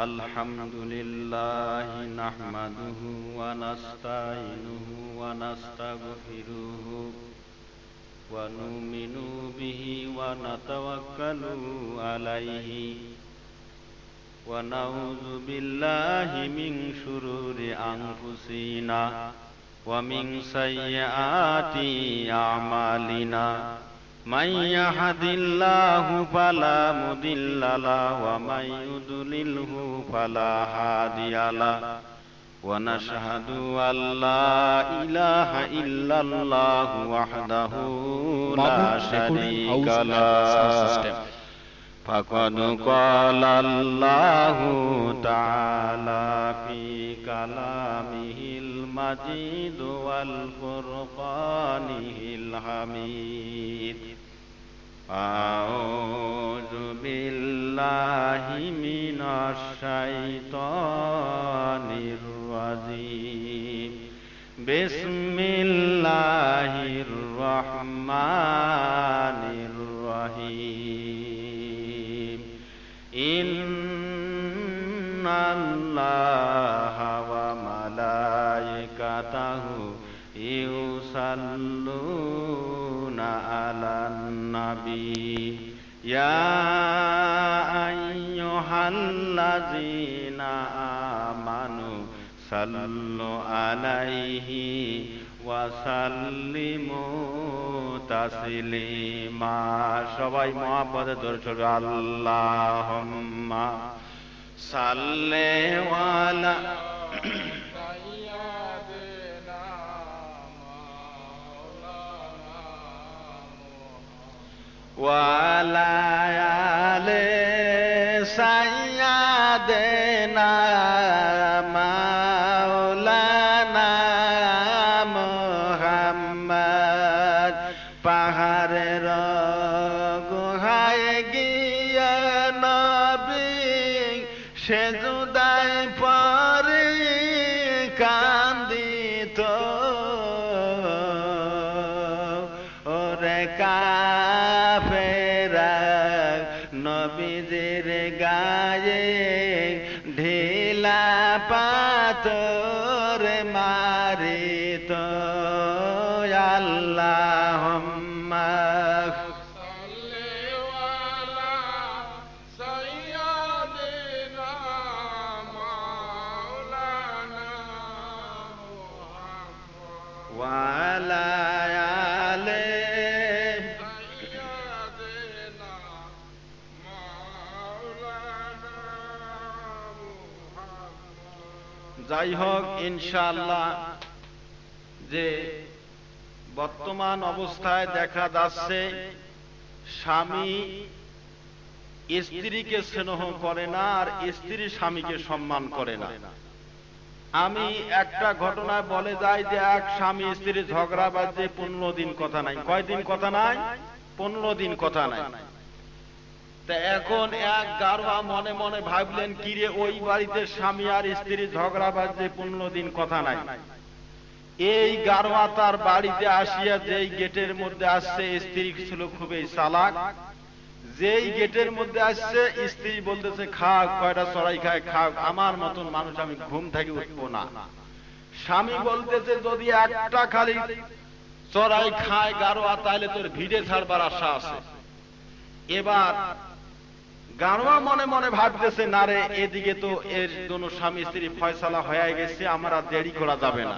আলহামদুলিল্লাহি নাহমাদুহু ওয়া নাস্তাঈনুহু ওয়া নাস্তাগফিরুহু ওয়া নু'মিনু বিহি ওয়া নাতাওয়াক্কালু আলাইহি ওয়া নাউযু বিল্লাহি মিন শুরুরি আনফুসিনা ওয়া মিন সাইয়্যাতি আমালিনা মান ইয়াহদিল্লাহু ফালা মুদিল্লা লাহু ওয়া মান ইউদ্লিলহু ফালা হাদিয়া লাহু ওয়া নাশহাদু আল্লা ইলাহা ইল্লাল্লাহু ওয়াহদাহু লা শারীকা লাহু ফাকাদ ক্বালা আল্লাহু তাআলা ফি কালামিহিল মাজিদ ওয়াল ফুরকানিল হামিদ আউযু বিল্লাহি মিনাশ শাইতানির রাজীম বিসমিল্লাহির রহমানির রহিম ইন্নাল্লাহা ওয়া মালাইকাতাহু ইউসাল্লুনা আলান নাবী ইয়া আইয়ুহাল্লাযীনা আমানু সাল্লু আলাইহি ওয়া সাল্লিমু তাসলিমা। সবাই মুহাব্বতে দরুদ পড়ো। আল্লাহুম্মা সাল্লি আলা ওয়া আলা আলি সাইয়্যিদিনা মাওলানা মুহাম্মদ। পাহাড়ের গুহায় গিয়া নবী সেজদায় পড়ে কান্দিত, ওরে কাফেরা নবীজির গায়ে ঢিলা পাথর মারিত। আল্লাহুম্মা সাল্লি আলা সাইয়্যিদিনা মাওলানা মুহাম্মদ ওয়া আলা আলি সাইয়্যিদিনা মাওলানা মুহাম্মদ। যাই হোক, ইনশাআল্লাহ যে বর্তমান অবস্থায় দেখা যাচ্ছে স্বামী স্ত্রীকে স্নেহ করে না আর স্ত্রী স্বামীকে সম্মান করে না। আমি একটা ঘটনায় বলে যাই যে এক স্বামী স্ত্রী ঝগড়া বাজে 15 দিন কথা নাই। কয়দিন কথা নাই? 15 দিন কথা নাই। তা এখন এক গারোয়া মনে মনে ভাবলেন, কিরে ওই বাড়িতে স্বামী আর স্ত্রী ঝগড়া বাজে 15 দিন কথা নাই। এই গারোয়া তার বাড়িতে আসিয়া যেই গেটের মধ্যে আসছে, স্ত্রী ছিল খুবই চালাক। যেই গেটের মধ্যে আসছে স্ত্রী বলতেছে, খাও, কয়টা চড়াই খায় খাও, আমার মতন মানুষ আমি ঘুম থেকে উঠবো না। স্বামী বলতেছে, যদি একটা খালি চড়াই খায় গারোয়া তাহলে তোর ভিড়ে ছাড়বার আশা আছে। এবার গারোয়া মনে মনে ভাবতেছে, না রে, এদিকে তো এর জন্য স্বামী স্ত্রী ফয়সালা হয়ে গেছে, আমরা দেরি করা যাবে না,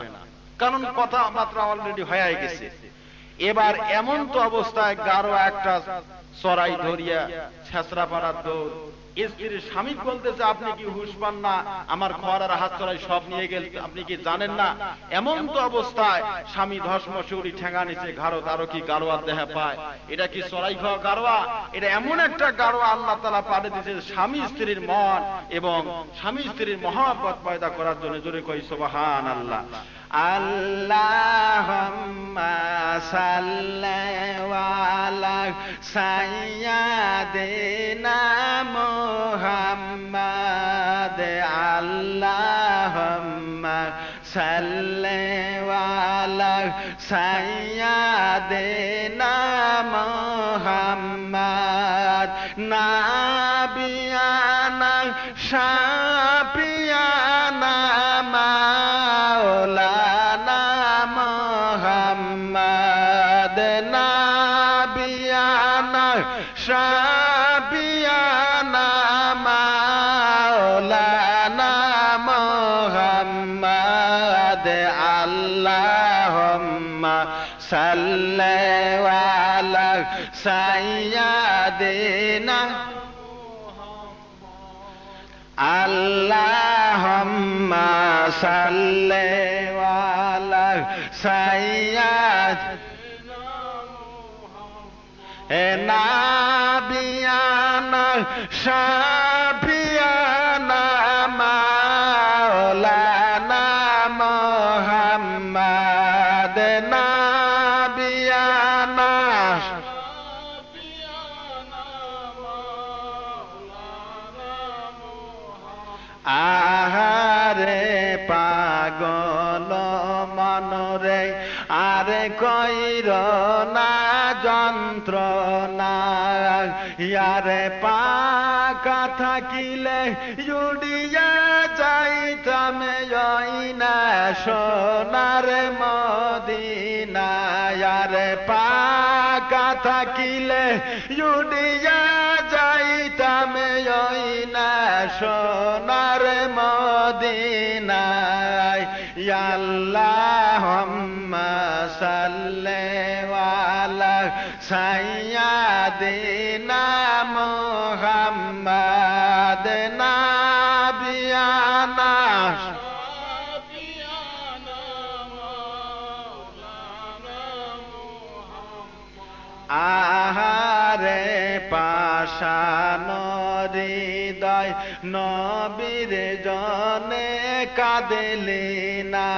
কারণ কথাবার্তা অলরেডি হয়ে গেছে। এবার এমন তো অবস্থায় গারোয়া একটা চড়াই ধরিয়া ছেঁচড়া পাড়ার দৌড়। স্ত্রীর স্বামী বলতেছে, আপনি কি হুঁশ পান না? আমার ঘর আর হাত চড়াই সব নিয়ে গেল, আপনি কি জানেন না? এমন তো অবস্থায় স্বামী ধসমসুরি ঠেঙা নিচে ঘাড়ত আরো কি গারোয়ার দেহা পায়। এটা কি চড়াই খাওয়া গারোয়া? এটা এমন একটা গারোয়া আল্লাহ তাআলা পাঠিয়ে দিয়েছে স্বামী স্ত্রীর মন এবং স্বামী স্ত্রীর মহব্বত পয়দা করার জন্য। জোরে কই সুবহানাল্লাহ। আল্লাহুম্মা সাল্লি আলা সাইয়্যিদিনা মুহাম্মদ। আল্লাহুম্মা সাল্লি আলা সাইয়্যিদিনা মুহাম্মদ। নাবিয়ানা শাফিয়ানা মাওলানা মুহাম্মদ নাবিয়ানা শাফিয়ানা মাওলানা মুহাম্মদ আল্লাহুম্মা সাল্লি আলা সাইয়্যিদিনা আল্লাহুম্মা সাল্লি আলা সাইয়্যিদিনা নাবিয়ানা শাফিয়ানা মাওলানা মুহাম্মদ নাবিয়ানা আহারে পাগল মনরে আরে কইর না যন্ত্রণা ইয়ারে পাকা থাকিলে জুড়িয়া যাইতাম না সোনার মদিনা ইয়ারে পাকা থাকিলে জুড়িয়া যাইতাম না সোনার মদিনায় আল্লাহুম্মা সাল্লি আলা সাইয়্যিদিনা মুহাম্মদ নাবিয়ানা আহারে পাষাণ হৃদয় নবীর জনে কাঁদলি না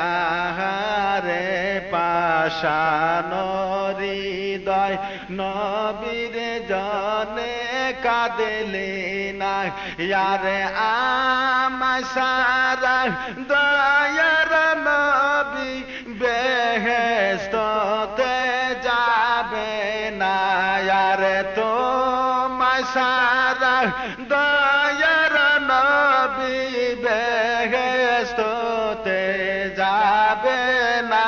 আহারে পাষাণ হৃদয় নবীর জনে কাঁদলি না ইয়ারে আমায় সারা দয়ার নবী বেহেশতে যাবে না ইয়ারে তোমায় সারা দয়ার নবী বেহেশতে যাবে না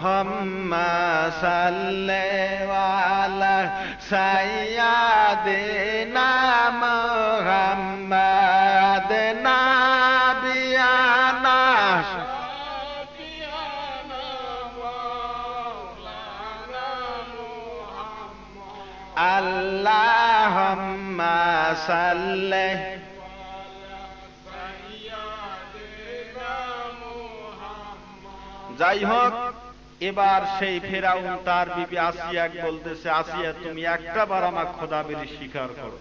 আল্লাহুম্মা সাল্লি আলা সাইয়্যিদিনা মুহাম্মদ নাবিয়ানা আল্লাহুম্মা সাল্লি যাই হোক এবার সেই ফেরাউন তার বিবি আসিয়া বলতেছে আসিয়া তুমি একটা বার আমার খোদাবেরি স্বীকার করো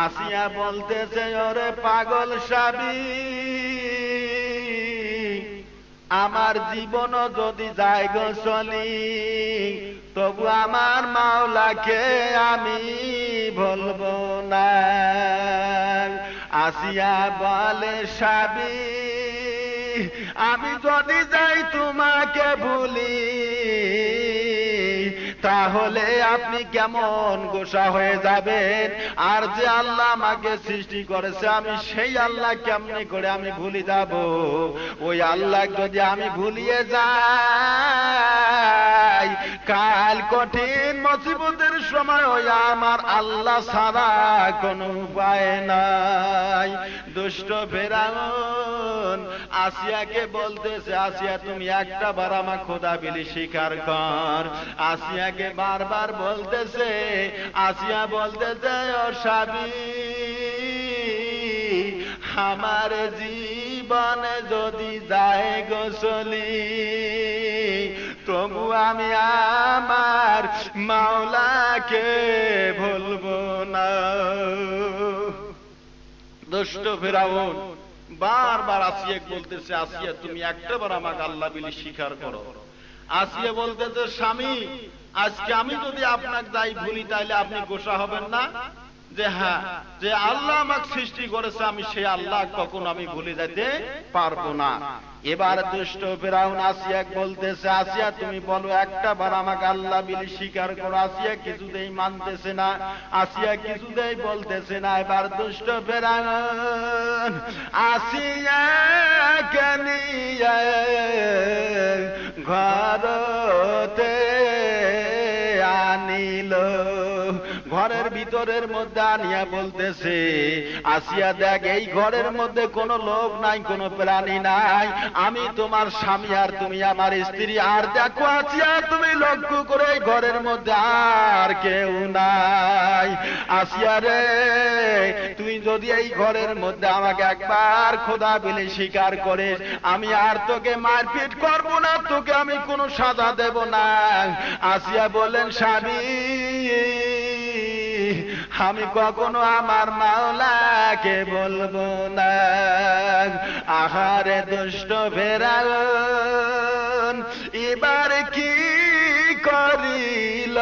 আসিয়া বলতেছে ওরে পাগল সাবি আমার জীবন যদি যায় গো চলি তবু আমার মাওলাকে আমি ভুলবো না আসিয়া বলে সাবি আমি যদি যাই তোমাকে ভুলি তাহলে আপনি কেমন গোসা হয়ে যাবেন আর যে আল্লাহ আমাকে সৃষ্টি করেছে আমি সেই আল্লাহ কেমনে করে আমি ভুলে যাব ওই আল্লাহ যদি আমি ভুলিয়ে যাই কাল কঠিন মুসিবতের সময় ওই আমার আল্লাহ ছাড়া কোনো উপায় নাই দুষ্ট ফেরাউন আসিয়াকে বলতেছে আসিয়া তুমি একটা বার আমার খোদা বিলি স্বীকার কর আসিয়াকে বারবার বলতেছে আসিয়া বলতেছে ও সাবি আমার জীবনে যদি যায় গোসলি তবু আমি আমার মাওলাকে ভুলবো না দুষ্ট ফেরাউন বারবার আসিয়া বলতেছে আসিয়া তুমি একটা বার আমাকে আল্লাহ বিলি স্বীকার করো আসিয়া বলতেছে স্বামী আজকে আমি যদি আপনাকে যাই ভুলি তাহলে আপনি গোসা হবেন না যে হ্যাঁ, যে আল্লাহ আমাকে সৃষ্টি করেছে আমি সেই আল্লাহ কখনো আমি ভুলে যেতে পারবো না। এবার দুষ্ট ফেরাউন আসিয়া বলতেছে, আসিয়া তুমি বলো একটা বার আমাকে আল্লাহ বিলি স্বীকার করো। আসিয়া কিছুতেই মানতেছে না, আসিয়া কিছুতেই বলতেছে না। এবার দুষ্ট ফেরাউন আসিয়া কেনিয়া ঘরতে আনিল, ঘরের ভিতরের মধ্যে আনিয়া বলতেছে, আসিয়া দেখ এই ঘরের মধ্যে কোনো লোক নাই, কোনো প্রাণী নাই, আমি তোমার স্বামী আর তুমি আমার স্ত্রী। আর দেখো আসিয়া তুমি লক্ষ্য করে এই ঘরের মধ্যে আর কেউ নাই। আসিয়া রে, তুই যদি এই ঘরের মধ্যে আমাকে একবার খোদা বলে স্বীকার করিস, আমি আর তোকে মারপিট করব না, তোকে আমি কোনো সাজা দেব না। আসিয়া বলেন, স্বামী আমি কখনো আমার মাওলাকে বলবো না। আহারে দুষ্ট ফেরাউন এবার কি করিল,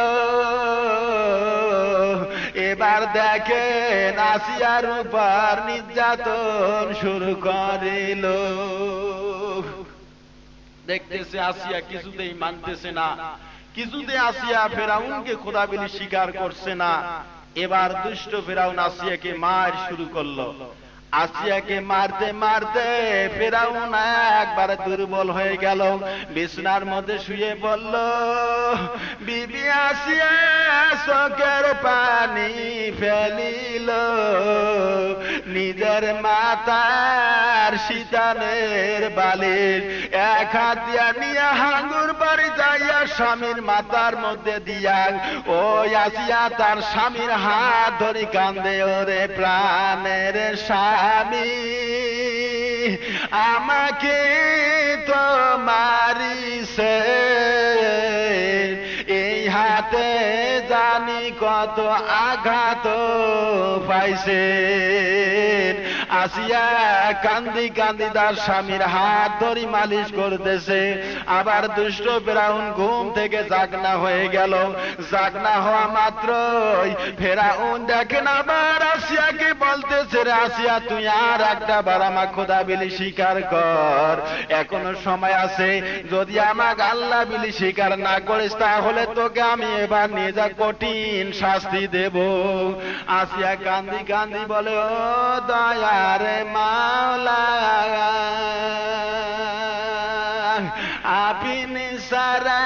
এবার দেখেন আসিয়ার উপর নির্যাতন শুরু করিল। দেখতেছে আসিয়া কিছুতেই মানতেছে না, কিছুতে আসিয়া ফেরাউনকে খোদা বলে স্বীকার করছে না। এবার দুষ্ট ফেরাউন আসিয়াকে মার শুরু করলো। আসিয়াকে মারতে মারতে ফেরাউন একবারে দুর্বল হয়ে গেল, বিছানার মধ্যে শুয়ে বলল, বিবি আসিয়া চোখের পানি ফেলিল, নিজের মাথার শীতানের বালির এক হাত দিয়া নিয়ে হাঙ্গুর বাড়ি যাইয়া স্বামীর মাথার মধ্যে দিয়া ওই আসিয়া তার স্বামীর হাত ধরে কান্দে, ওরে প্রাণের স্বামী আমাকে তো মারিছে, এই হাতে জানি কত আঘাত পাইছে। আসিয়া কান্দি কান্দি তার স্বামীর হাত ধরি মালিশ করতেছে। আবার দুষ্ট ফেরাউন ঘুম থেকে জাগনা হয়ে গেল। জাগনা হওয়া মাত্রই ফেরাউন দেখেন আবার আসিয়াকে বলতেছে, রে আসিয়া তুই আর একটা বার আমার খোদা বিলি স্বীকার কর, এখনো সময় আছে। যদি আমাকে আল্লাহ বিলি স্বীকার না করিস তাহলে তোকে আমি এবার নিয়ে যা কঠিন শাস্তি দেব। আসিয়া কান্দি কান্দি বলে, ও দয়ারে মাওলা আপনি সারা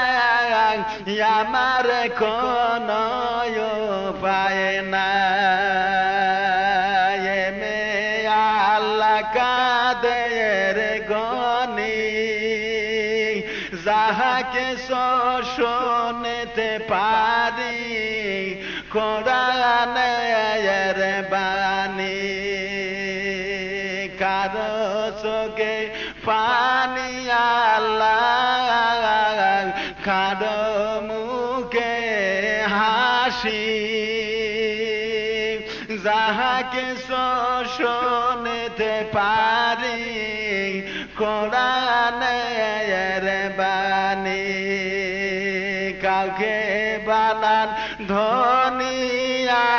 আমার কোন পায় না, এমে আল্লাহ কাদের গনি যাহাকে শোনেতে পারি কোরআনের বাণী, কারো চোখে পানি আল্লাহ কারো মুখে হাসি, যাহাকে শোনেতে পারি কোরআনের বাণী, কাউকে বানান ধনী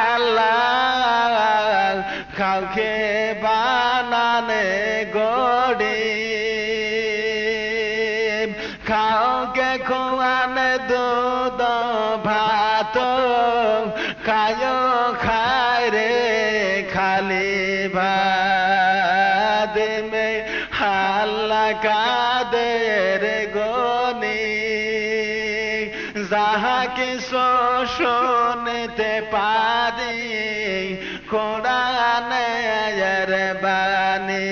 আল্লাহ কাউকে বানানে গরিব, কাউকে খোয়ানে দুধ ভাত খায় খায় রে খালি ভাত, মে আল্লাহ কাদের গনি যাহাকে শোনেতে পারি কোরআনের বাণী,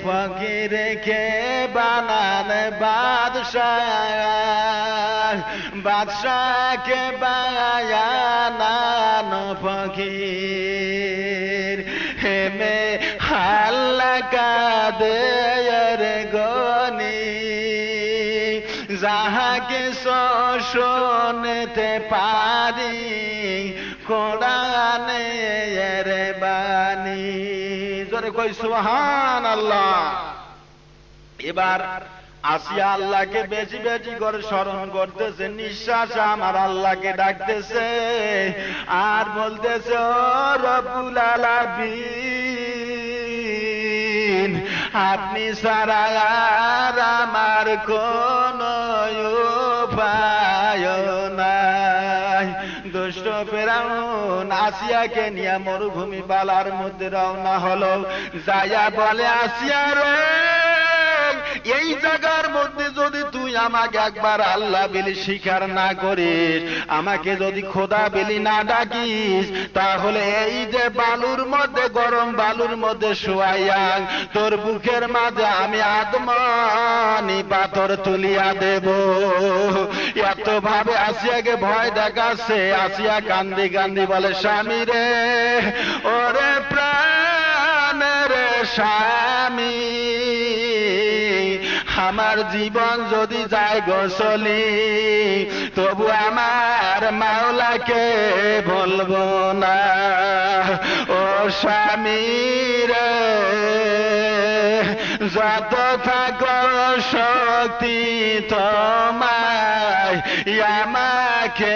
ফকিরকে বানান বাদশাহ, বাদশাহকে বায়ানান ফকির, হেমে আল্লাহ কাদের গনি যাহাকে শোনেতে পারি কোরআনের বাণী। জোরে কই সুবহানাল্লাহ। এবার আসিয়া আল্লাহকে বেশি বেশি করে স্মরণ করতেছে, নিঃশ্বাস আমার আল্লাহকে ডাকতেছে আর বলতেছে, ও রব্বুল আলামিন, আপনি ছাড়া আর আমার কোনো উপায় নাই। দুষ্ট ফেরাউন আসিয়াকে নিয়ে মরুভূমি বালার মধ্যে রওনা হলো। যাইয়া বলে, আসিয়া রে, এই জায়গার মধ্যে যদি তুই আমাকে একবার আল্লাহ বলি স্বীকার না করিস, আমাকে যদি খোদা বলি না ডাকিস, তাহলে এই যে বালুর মধ্যে, গরম বালুর মধ্যে শোয়াইয়া তোর বুকের মাঝে আমি আদমানি পাথর তুলিয়া দেব। এত ভাবে আসিয়াকে ভয় দেখাচ্ছে। আসিয়া কান্দি কান্দি বলে, স্বামী রে, ওরে প্রাণের স্বামী, আমার জীবন যদি যায় গোসলি, তবু আমার মাওলাকে বলবো না। ও স্বামী রে, যত থাকো শক্তি তোমায়, আমাকে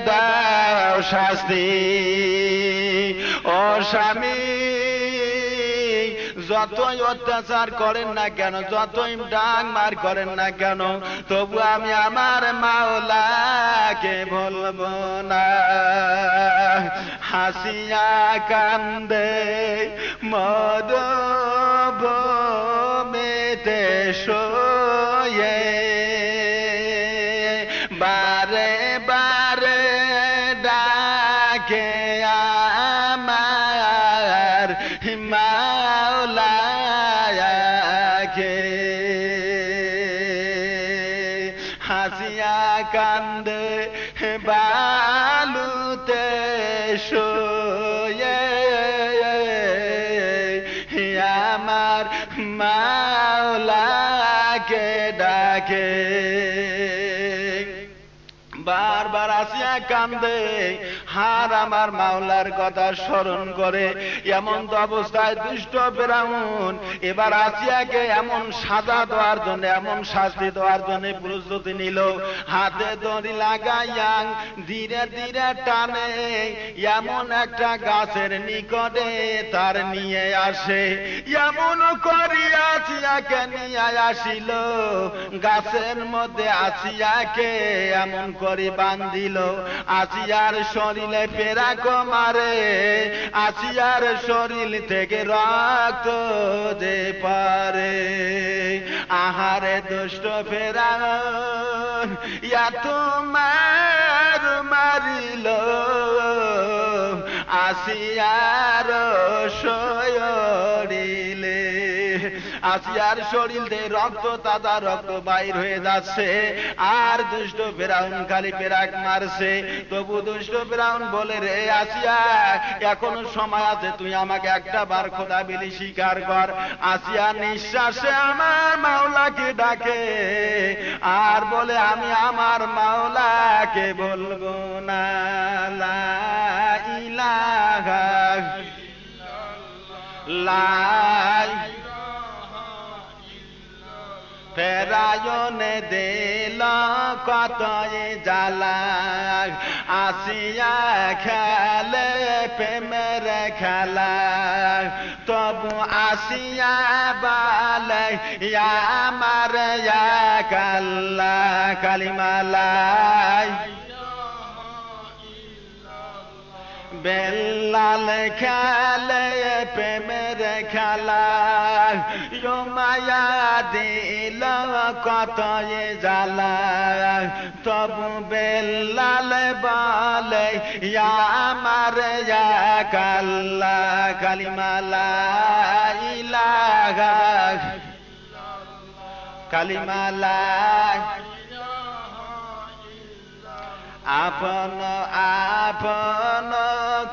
দাও শাস্তি। ও স্বামী, যতই অত্যাচার করেন না কেন, যতই ডাক মার করেন না কেন, তবু আমি আমার মাওলাকে বলবো না। হাসিয়া কান্দে মরুভূমিতে শুয়ে, বারে বারে ডাকে আমার মাওলাকে। হাসিয়া কান্দে বালুতে শুয়ে, আমার মাওলাকে ডাকে। বারবার আসিয়া কান্দে, হার আমার মাওলার কথা স্মরণ করে। এমন তো অবস্থায় দুষ্ট ফেরাউন এবার আসিয়াকে এমন সাজা দেওয়ার জন্য, এমন শাস্তি দেওয়ার জন্য প্রস্তুতি নিল। হাতে দড়ি লাগাইয়া ধীরে ধীরে টানে এমন একটা গাছের নিকটে তার নিয়ে আসে। এমন করিয়া আসিয়াকে নিয়ে আসিল, গাছের মধ্যে আসিয়াকে এমন করে বান্ধিল। আসিয়ার শরীরে পেরাক মারে, আসিয়ার শরীর থেকে রক্ত যে পারে। আহারে দুষ্ট ফেরাউন, এত মার মারিল, আসিয়ার শরীরে, আসিয়ার শরীর দিয়ে রক্ত, তাজা রক্ত বাইর হয়ে যাচ্ছে। আর দুষ্ট ফেরাউন খালি পেরাক মারছে। তবু দুষ্ট ফেরাউন বলে, রে আসিয়া, এখনো সময় আছে, তুই আমাকে একটা বার খোদা বলি স্বীকার কর। আসিয়া নিঃশ্বাসে আমার মাওলাকে ডাকে আর বলে, আমি আমার মাওলাকে বলবো না। লা ইলাহা ইল্লাল্লাহ। ফেরায়নে দিল কত জ্বালা, আসিয়া খেলে প্রেমের খেলা। তবু আসিয়া বলে, আমার আল্লাহ কালিমালাই। বেল্লাল খেলে প্রেমের খেলা, মায়া দিল কত জ্বালা। তবু বেল্লাল বলে, আমার আল্লাহ কালিমালা ইলাহা কালিমালা। আপন আপন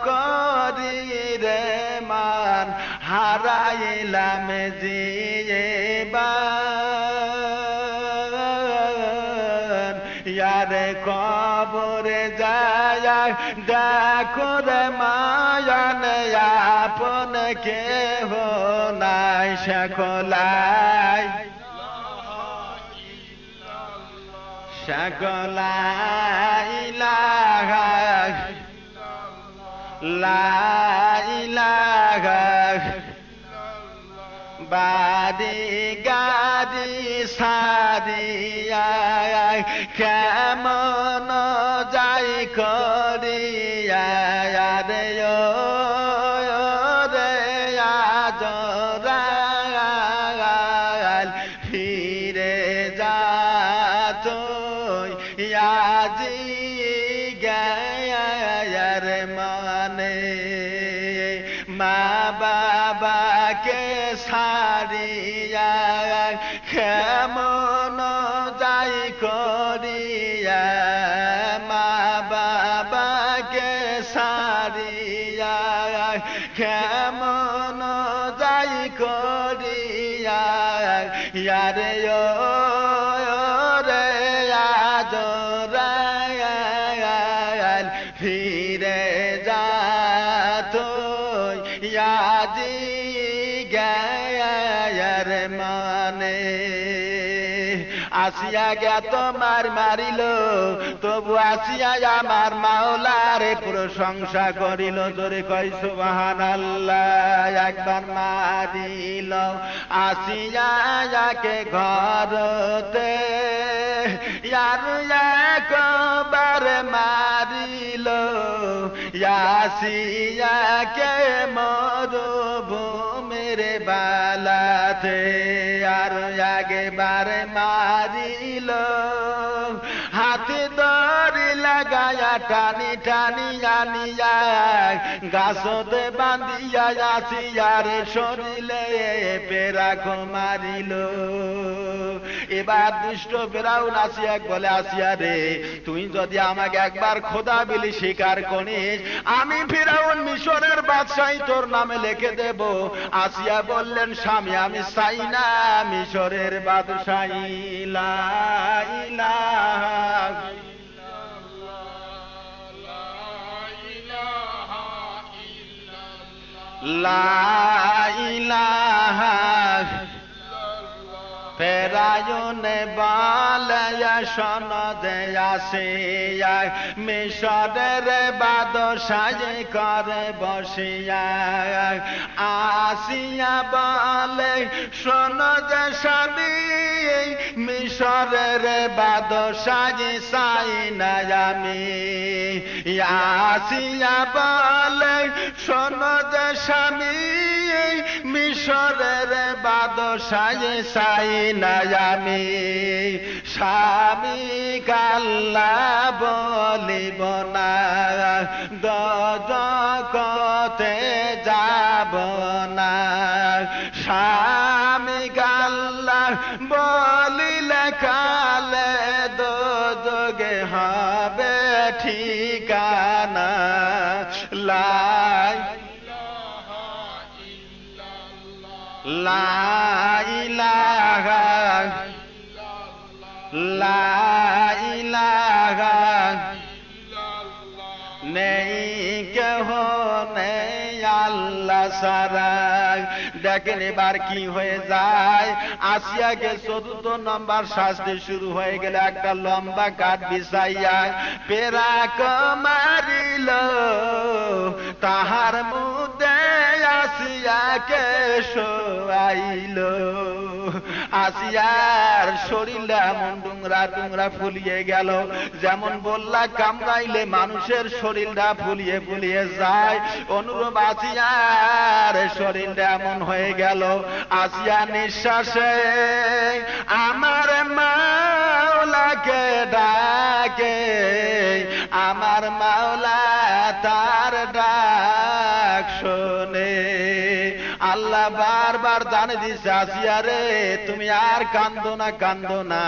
করি রে মান, হারাইলাম জীবন। ইয়ারে কবরে যায় দেখো রে মায়ান, আপন কেহ নাই সকলাই। সকলা ইলাহা লা ইলাহা বাদি গাদি সাদিয়া কেমন যাই করিয়া রে রে আজরাল ফিরে যা তুই আজি গায়ার মানে মা বাবাকে সারিয়া কেমন যাই করিয়া মা বাবাকে সারিয়া কেমন যাই করিয়া ইয়ারে রে আজরাল ফিরে যা তুই আজি গায়ার মানে আসিয়া গে তোমার মারিল তবু আসিয়া আমার মাওলারে প্রশংসা করিল জোরে কই সুবহানাল্লাহ একবার মারিল আসিয়া যাকে ঘরতে আর একবার মারিল আসিয়াকে মরুভূমির বালাতে আর একবার মারিল হাতে দড়ি লাগায়া টানি টানি আনিয়া গাছতে বান্ধিয়া আসিয়ার শরীরে পেরাক মারিল এবার দুষ্ট ফেরাউন আসিয়া বলে আসিয়া রে তুই যদি আমাকে একবার খোদা বিলি স্বীকার করিস আমি ফেরাউন মিশরের বাদশাহী তোর নামে লিখে দেব আসিয়া বললেন স্বামী আমি চাই না মিশরের বাদশাহী লা ইলাহা লা ইলাহা ফেরাউনে বলে সনদে আসিয়া মিশরের বাদশাহী করে বসিয়া আসিয়া বলে সনদে স্বামী মিশরের বাদশাহী চাই না আমি আসিয়া বলে সনদে স্বামী মিশরের বাদশাহী চাই না আমি স্বামী কাল্লা বলিব না দজকতে যাব না স্বামী কাল্লা বলিলে কালে দোজগে হবে ঠিকানা লাই লা ইলাহা লা ইলাহা নেই কেহ নেই আল্লাহ সারা দেখেন এবার কি হয়ে যায় আসিয়াকে ৪র্থ নম্বর শাস্তি শুরু হয়ে গেল একটা লম্বা কাঠ বিছাইয়া পেরাক মারিল তাহার মধ্যে আসিয়াকে শোয়াইল আসিয়ার শরীরটা এমন ডুংরা ডুংরা ফুলিয়ে গেল যেমন বললা কামড়াইলে মানুষের শরীরটা ফুলিয়ে ফুলিয়ে যায় অনুরূপ আসিয়ার শরীরটা এমন হয়ে গেল আসিয়া নিঃশ্বাসে আমার মাওলাকে ডাকে আমার মাওলা তার ডাক শোনে আল্লাহ বারবার জানে দিছে আসিয়া রে তুমি আর কান্দো না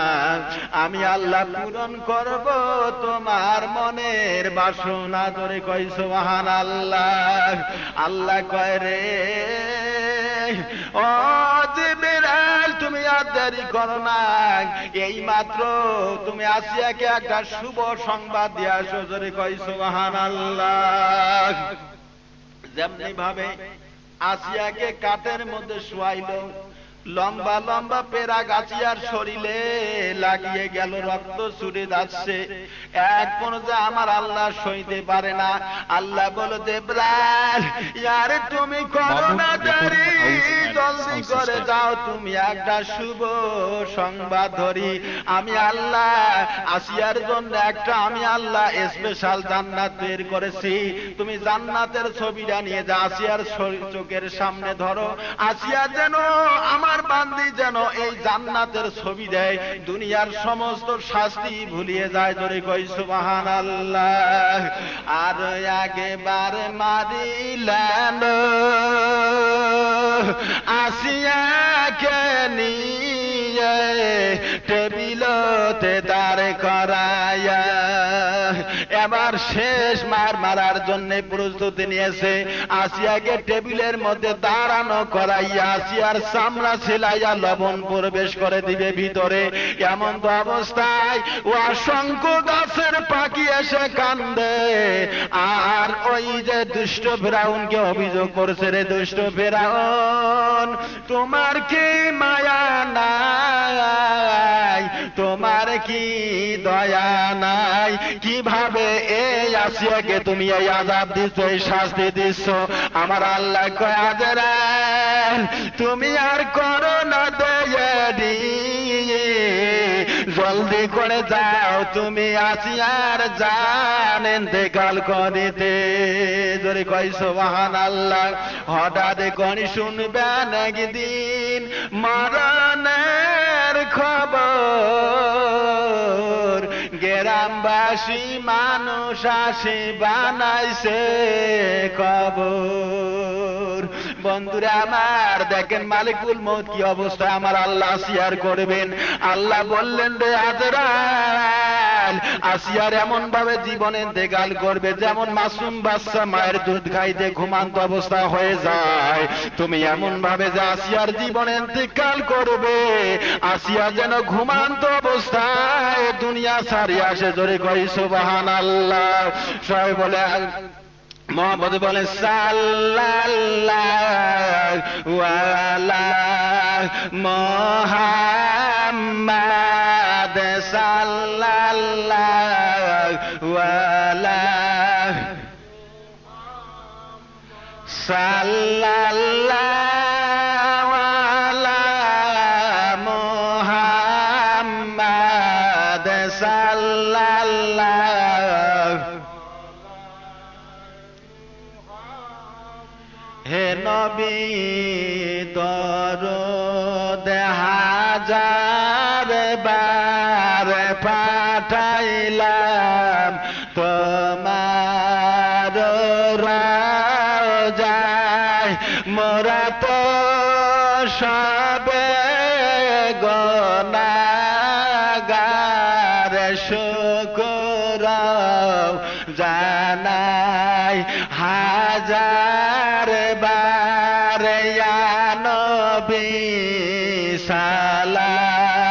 আমি আল্লাহ পূরণ করব তোমার মনের বাসনা ধরে কই সুবহানাল্লাহ আল্লাহ কয় রে ও জিবরাইল তুমি আর দেরি করো না এই মাত্র তুমি আসিয়াকে একটা শুভ সংবাদ দিয়ে আসো ধরে কই সুবহানাল্লাহ যেমনি ভাবে আসিয়াকে কাঠের মধ্যে শোয়াইল লম্বা লম্বা পেরা গাছিয়ার শরীরে লাগিয়ে গেল, রক্ত ছুটে যাচ্ছে। এক পর্যায়ে আমার আল্লাহ সইতে পারে না, আল্লাহ বলে জিবরাইল, ইয়ারে তুমি করো না দেরি, জলদি করে যাও, তুমি একটা শুভ সংবাদ ধরি। আমি আল্লাহ আসিয়ার জন্য একটা, আমি আল্লাহ স্পেশাল জান্নাত বের করেছি। তুমি জান্নাতের ছবিটা নিয়ে যা, আসিয়ার চোখের সামনে ধরো। আসিয়া যেন, আমার বান্দি যেন এই জান্নাতের ছবি দেয়, দুনিয়ার সমস্ত শাস্তি ভুলিয়ে যায়। ধরে কই সুবহানাল্লাহ। আর একেবারে মারিলেন আসিয়াকে নিয়ে টেবিলতে দাঁড় করায়া, এবার শেষ মার মারার জন্য প্রস্তুতি নিয়েছে। আসিয়াকে টেবিলের মধ্যে দাঁড়ানো করাইয়া আসিয়ার চামড়া ছিলাইয়া লবণ প্রবেশ করে দিবে ভিতরে। এমন তো অবস্থায় ও অসংখ্য গাছের পাখি এসে কান্দে। আর ওই যে দুষ্ট ফেরাউনকে অভিযোগ করছে, রে দুষ্ট ফেরাউন, তোমার কি মায়া নাই, তোমার কি দয়া নাই, কিভাবে এই আসিয়াকে তুমি এই আযাব দিচ্ছ, এই শাস্তি দিচ্ছ? আমার আল্লাহ কয়, আজরাইল তুমি আর করো না দেরি, জলদি করে যাও, তুমি আসিয়ার জান ইন্তেকাল করিতে। জোরে কই সুবহানাল্লাহ। হঠাৎ করে শুনবেন একদিন মরণের খবর, গ্রামবাসী মানুষ আসি বানাইছে কবর। বন্ধুরা আমার, দেখেন মালিকুল মউত কি অবস্থা আমার আল্লাহ শেয়ার করবেন। আল্লাহ বললেন, রে আজরাইল, আসিয়ার এমন ভাবে জীবন ইন্তেকাল করবে যেমন মাসুম বাচ্চা মায়ের দুধ খাইতে ঘুমান্ত অবস্থা হয়ে যায়, তুমি এমন ভাবে যে আসিয়ার জীবন ইন্তেকাল করবে, আসিয়া যেন ঘুমান্ত অবস্থায় দুনিয়া ছাড়িয়ে আসে। জোরে কই সুবহানাল্লাহ। সবাই বলে, মোহাম্মদ বলে সাল্লাল্লাহু আলা মুহাম্মাদ, সাল্লাল্লাহু আলা, সাল্লাল্লাহু আলা মুহাম্মাদ, সাল্লাল্লাহু। হে নবী দরুদ হাজার বার পাঠাইলাম তোমার রওজায়, মোরা তো সবে গুনাহগার, শুকর জানাই হাজার বার, ইয়া নবী সালামু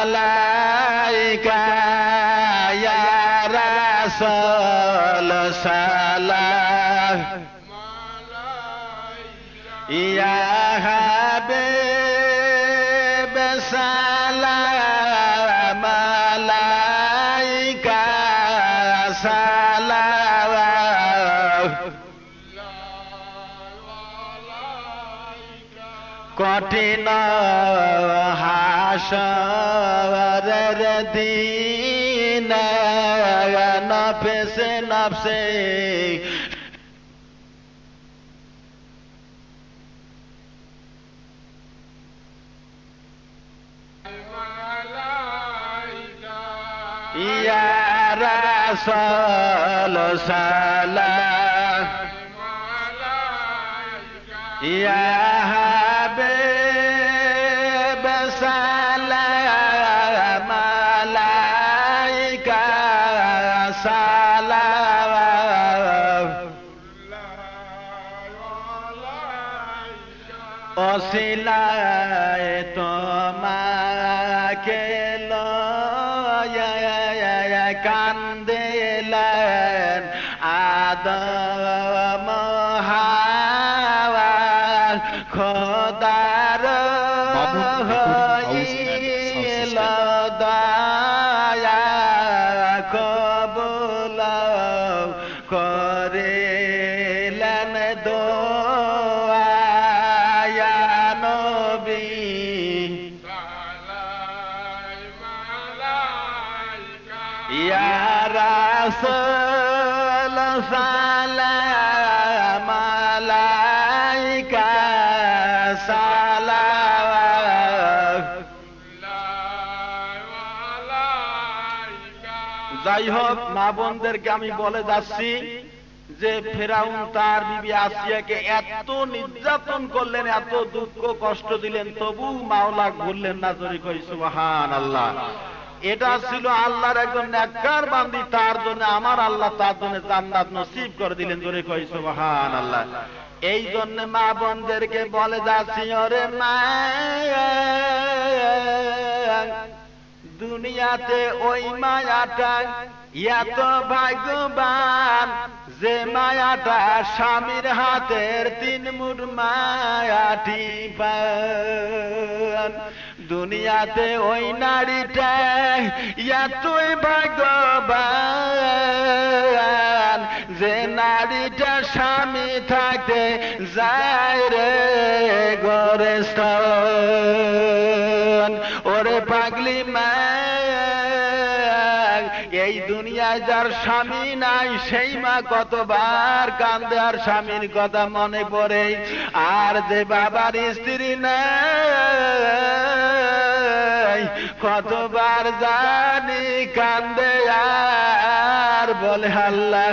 আলাইকা, ইয়া রাসূল সালামু আলাইকা, ইয়া হাবিব সালাম আলাইকা, কঠিন হাসরের দিন নফসে নফসে ইয়া রাসূল সালাম আলাইকা, ইয়া হাবিব সালাম আলাইকা, সালাম ওসিলায় তোমাকে লয়া কান্দিলেন আদম হাওয়া, খোদার Mamun recording house and sound system. দয়া কবুল করিলেন দোয়া ইয়া নবী ইয়া রাসূল সালাম আলাইকা সালাম। যাই হোক, মা বোনদেরকে আমি বলে যাচ্ছি যে ফেরাউন তার বিবি আসিয়াকে এত নির্যাতন করলেন, এত দুঃখ কষ্ট দিলেন, তবু মাওলা ভুললেন না। জোরে কই সুবহানাল্লাহ। এটা ছিল আল্লাহর একজন নেককার বান্দী, তার জন্য আমার আল্লাহ তার জন্য জান্নাত নসিব করে দিলেন। জোরে কই সুবহানাল্লাহ। এই জন্য মা বোনদেরকে বলে যাচ্ছি, ওরে মা, দুনিয়াতে ওই মায়াটা এত ভাগ্যবান যে মায়াটা স্বামীর হাতের 3 মুঠ মায়াটি পান। দুনিয়াতে ওই নারীটা এতই ভাগ্যবান যে নারীটা স্বামী থাকতে যায় রে গোরস্থান। ওরে পাগলি মা, এই দুনিয়ায় যার স্বামী নাই সেই মা কতবার কান্দে আর স্বামীর কথা মনে পড়ে। আর যে বাবার স্ত্রী নাই কতবার জানি কান্দে আর বলে, আল্লাহ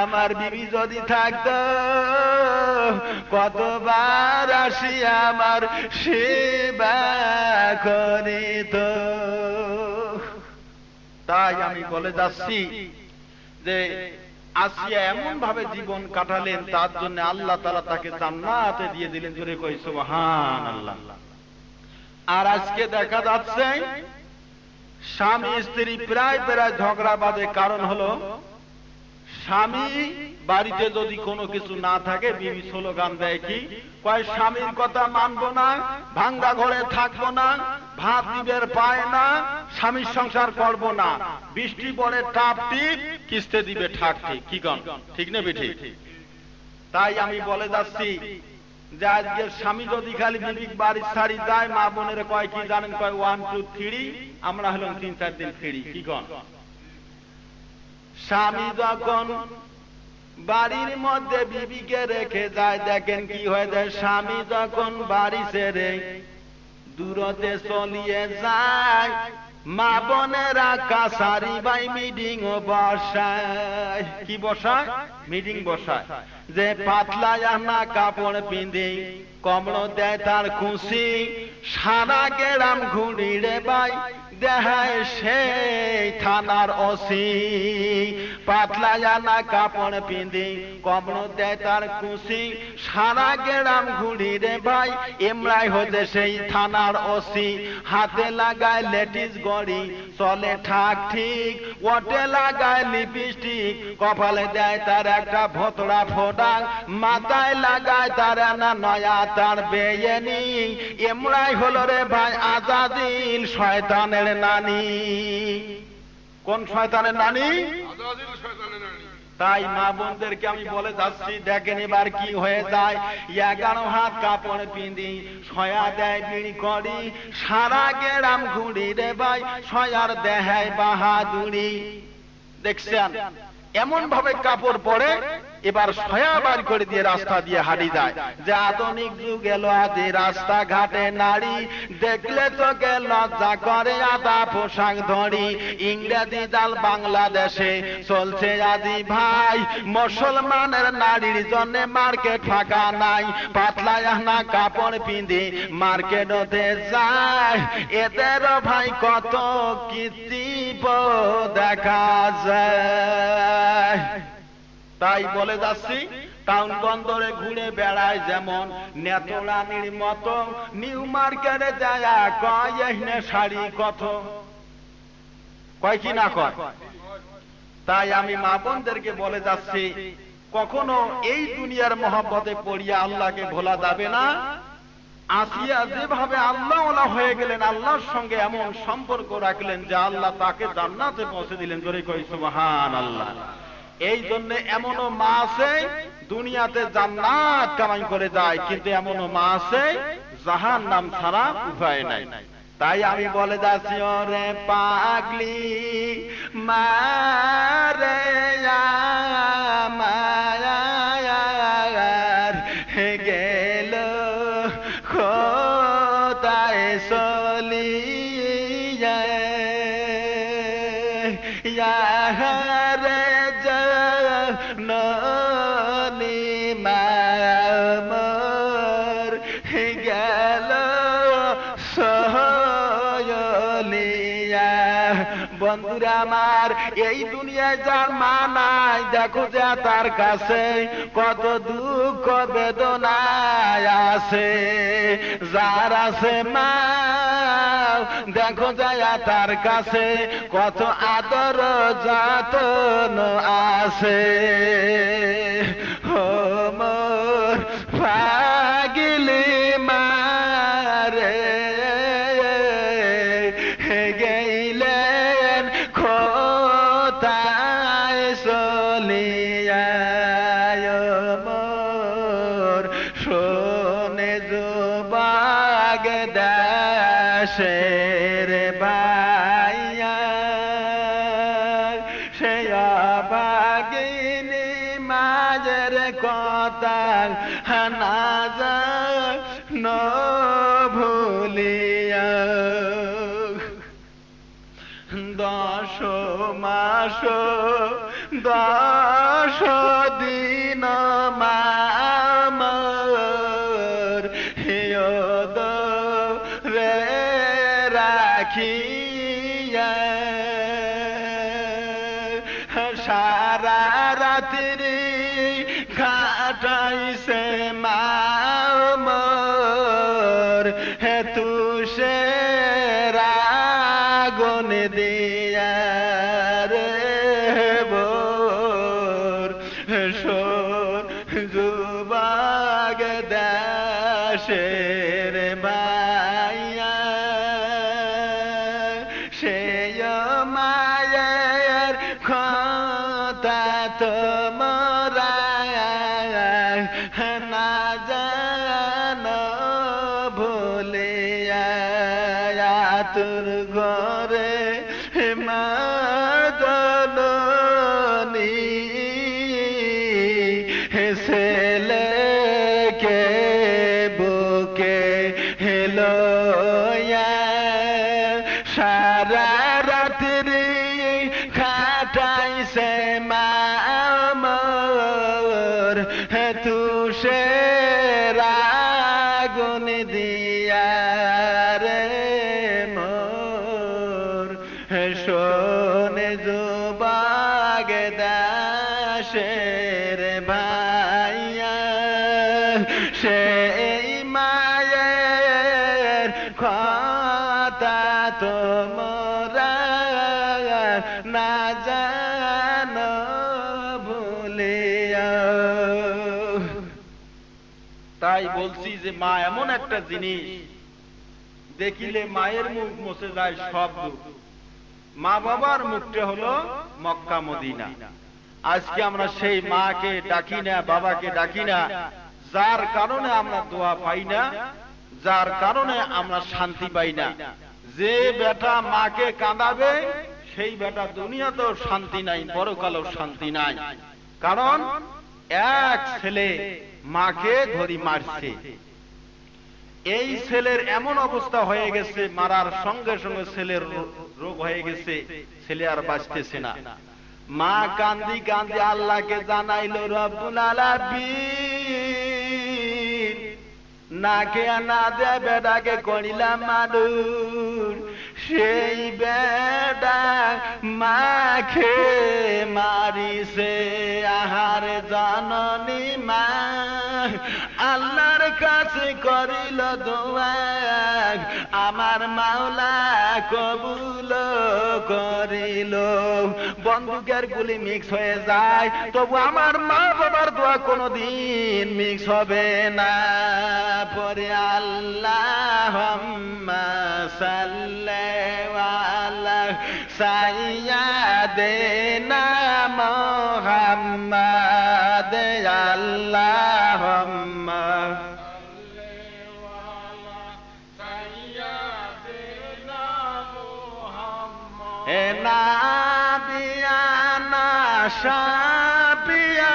আমার বিবি যদি থাকতো কতবার আসি আমার সেবা করিত। তাই আমি বলে যাচ্ছি যে আসিয়া এমন ভাবে জীবন কাটালেন, তার জন্য আল্লাহ তাআলা তাকে জান্নাতে দিয়ে দিলেন। জোরে কই সুবহানাল্লাহ। আর আজকে দেখা যাচ্ছে স্বামী স্ত্রী প্রায় প্রায় ঝগড়া বাঁধে। কারণ হলো স্বামী বাড়িতে যদি কোনো কিছু না থাকে, বিবি স্লোগান দেয় কি, কয় স্বামীর কথা মানবো না, ভাঙ্গা ঘরে থাকবো না, ভাত দিবের পায় না, স্বামীর সংসার করবো না, বৃষ্টি পড়ে টাপ টিপ, কিস্তে দিবে ঠাক ঠিক। কি কন ঠিক নেবে ঠিক? তাই আমি বলে যাচ্ছি যে আজকে স্বামী যদি খালি বিবিক বাড়ির ছাড়ি যায়, মা বোনের কয় কি জানেন, কয় 1 2 3, আমরা হলাম 3-4 দিন ফিরি। কি কন? স্বামী যখন বাড়ির মধ্যে বিবিকে রেখে যায়, দেখেন কি হয়ে যায়। স্বামী যখন বাড়ি ছেড়ে দূরতে চলিয়ে যায়, মা বোনেরা কাছারি বাই মিটিং বসায়। কি বসায়? মিটিং বসায়। যে পাতলা জামা কাপড় পিঁধে কমলো দেয় তার খুশি, সারা গ্রাম ঘুরি রে ভাই দেখায় সেই থানার ওসি। পাতলা জামা কাপড় পিঁধে কমলো দেয় তার খুশি, সারা গ্রাম ঘুরি রে ভাই এমরাই হতে সেই থানার ওসি। হাতে লাগায় লেডিস গড়ি, চলে ঠাক ঠিক, ওটে লাগায় লিপস্টিক, কপালে দেয় তার একটা ভতরা ফোটা, মাথায় লাগায় তার না নয়া তার বেয়েনি। এমরাই হলো রে ভাই আজাদিল শয়তানের নানি। কোন শয়তানের নানি? আজাদিল শয়তানের নানি। তাই মা বোনদেরকে আমি বলে যাচ্ছি, দেখেন এবার কি হয়ে যায়। 11 হাত কাপড় পিঁধি ছয়া দেয় বিড়ি করি, সারা গ্রাম ঘুরি রে ভাই ছয়ার দেহায় বাহাদুরি। দেখছেন এমন ভাবে কাপড় পরে এবার ছয়া বার করে দিয়ে রাস্তা দিয়ে হাঁটি যায়। যে আধুনিক যুগ এলো, আজ রাস্তা ঘাটে নারী দেখলে চোখে লজ্জা করে, আদা পোশাক ধরি। ইংরেজি জাল বাংলাদেশে চলছে আজি ভাই, মুসলমানের নারীর জন্য মার্কেট ফাঁকা নাই। পাতলা জামা কাপড় পিঁধে মার্কেট হতে যায়, এদেরও ভাই কত কীর্তিপ দেখা যায়। তাই বলে যাচ্ছি, টাউন বন্দরে ঘুরে বেড়ায় যেমন নেতরানির মতো, নিউ মার্কেটে যায় কয় এখানে শাড়ি কত, কয় কি না কয়। তাই আমি মা বোনদেরকে বলে যাচ্ছি, কখনো এই দুনিয়ার মহব্বতে পড়িয়া আল্লাহকে ভোলা যাবে না। আসিয়া যেভাবে আল্লাহওয়ালা হয়ে গেলেন, আল্লাহর সঙ্গে এমন সম্পর্ক রাখলেন যে আল্লাহ তাকে জান্নাতে পৌঁছে দিলেন। জোরে কই সুবহানাল্লাহ। এই জন্য এমনও মা আছে দুনিয়াতে জান্নাত কামাই করে যায়, কিন্তু এমনও মা আছে জাহান্নাম ছাড়া উপায় নাই। তাই আমি বলে যাচ্ছি, ওরে পাগলি মারে মায়ার হে গেল খোদায় চলি রে জননী মামর গেল সহলিয়া। বন্ধুরা আমার, এই দুনিয়ায় যার মা নাই, দেখো যা তার কাছে কত দুঃখ বেদনায় আছে। যার আছে মা, দেখো যায় তার কাছে কত আদর যত্ন আছে। ও মোর পাগলি মারে গেইলেন খোদায় চলিয়া। মোর শোনে যুবক দেশের বাইয়া, সে অভাগিনী মাঝের কথা না যেন ভুলিয়া। 10 মাস 10 দিন মামর হিয়দ রে রাখিয়া, সারা রাত্রি কাটাইছে মামর হে তুষে রাগন দিয়া রে বোর যুবক দেশের বাইয়া। সে মায়ের কথা তোমরা না জান ভুলিয়া। তোর ঘরে মা জননী ছেলেকে বুকে লইয়া সারা রাত্রি খাটাইছে মামর তুষে রাগুন দিয়া রে মোর শোনে যুবক দাসের ভাইয়া। সেই মায়ের কথা তোমরা না জান ভুলিয়া। তাই বলছি যে মা এমন একটা জিনিস, দেখিলে মায়ের মুখ মুছে যায় সব দুঃখ। মা বাবার মুখটা হলো মক্কা মদিনা। আজকে আমরা সেই মাকে ডাকি না, বাবাকে ডাকি না, যার কারণে আমরা দোয়া পাই না, যার কারণে আমরা শান্তি পাই না। যে বেটা মাকে কাঁদাবে সেই বেটা দুনিয়াতেও শান্তি নাই, পরকালেও শান্তি নাই। কারণ এক ছেলে মাকে ধরি মারছে, এই ছেলের এমন অবস্থা হয়ে গেছে, মারার সঙ্গে সঙ্গে ছেলের রোগ হয়ে গেছে, ছেলে আর বাঁচতেছে না। মা কান্দি কান্দি আল্লাহকে জানাইলো, রব্বুল আলামিন নাকে না দে বেটাকে করিলাম মানুষ, সেই বেটা মাকে মারিছে আহার জননী মা। আল্লাহর কাছে করিল দোয়া, আমার মাওলা কবুল করিল। বন্দুকের গুলি মিক্স হয়ে যায়, তবু আমার মা বাবার দোয়া কোনদিন মিক্স হবে না। পরে আল্লাহুম্মা সাল্লি আলা সাইয়্যিদিনা মুহাম্মাদ, আল্লাহুম্মা এ নাবিয়ানা শাফিয়ানা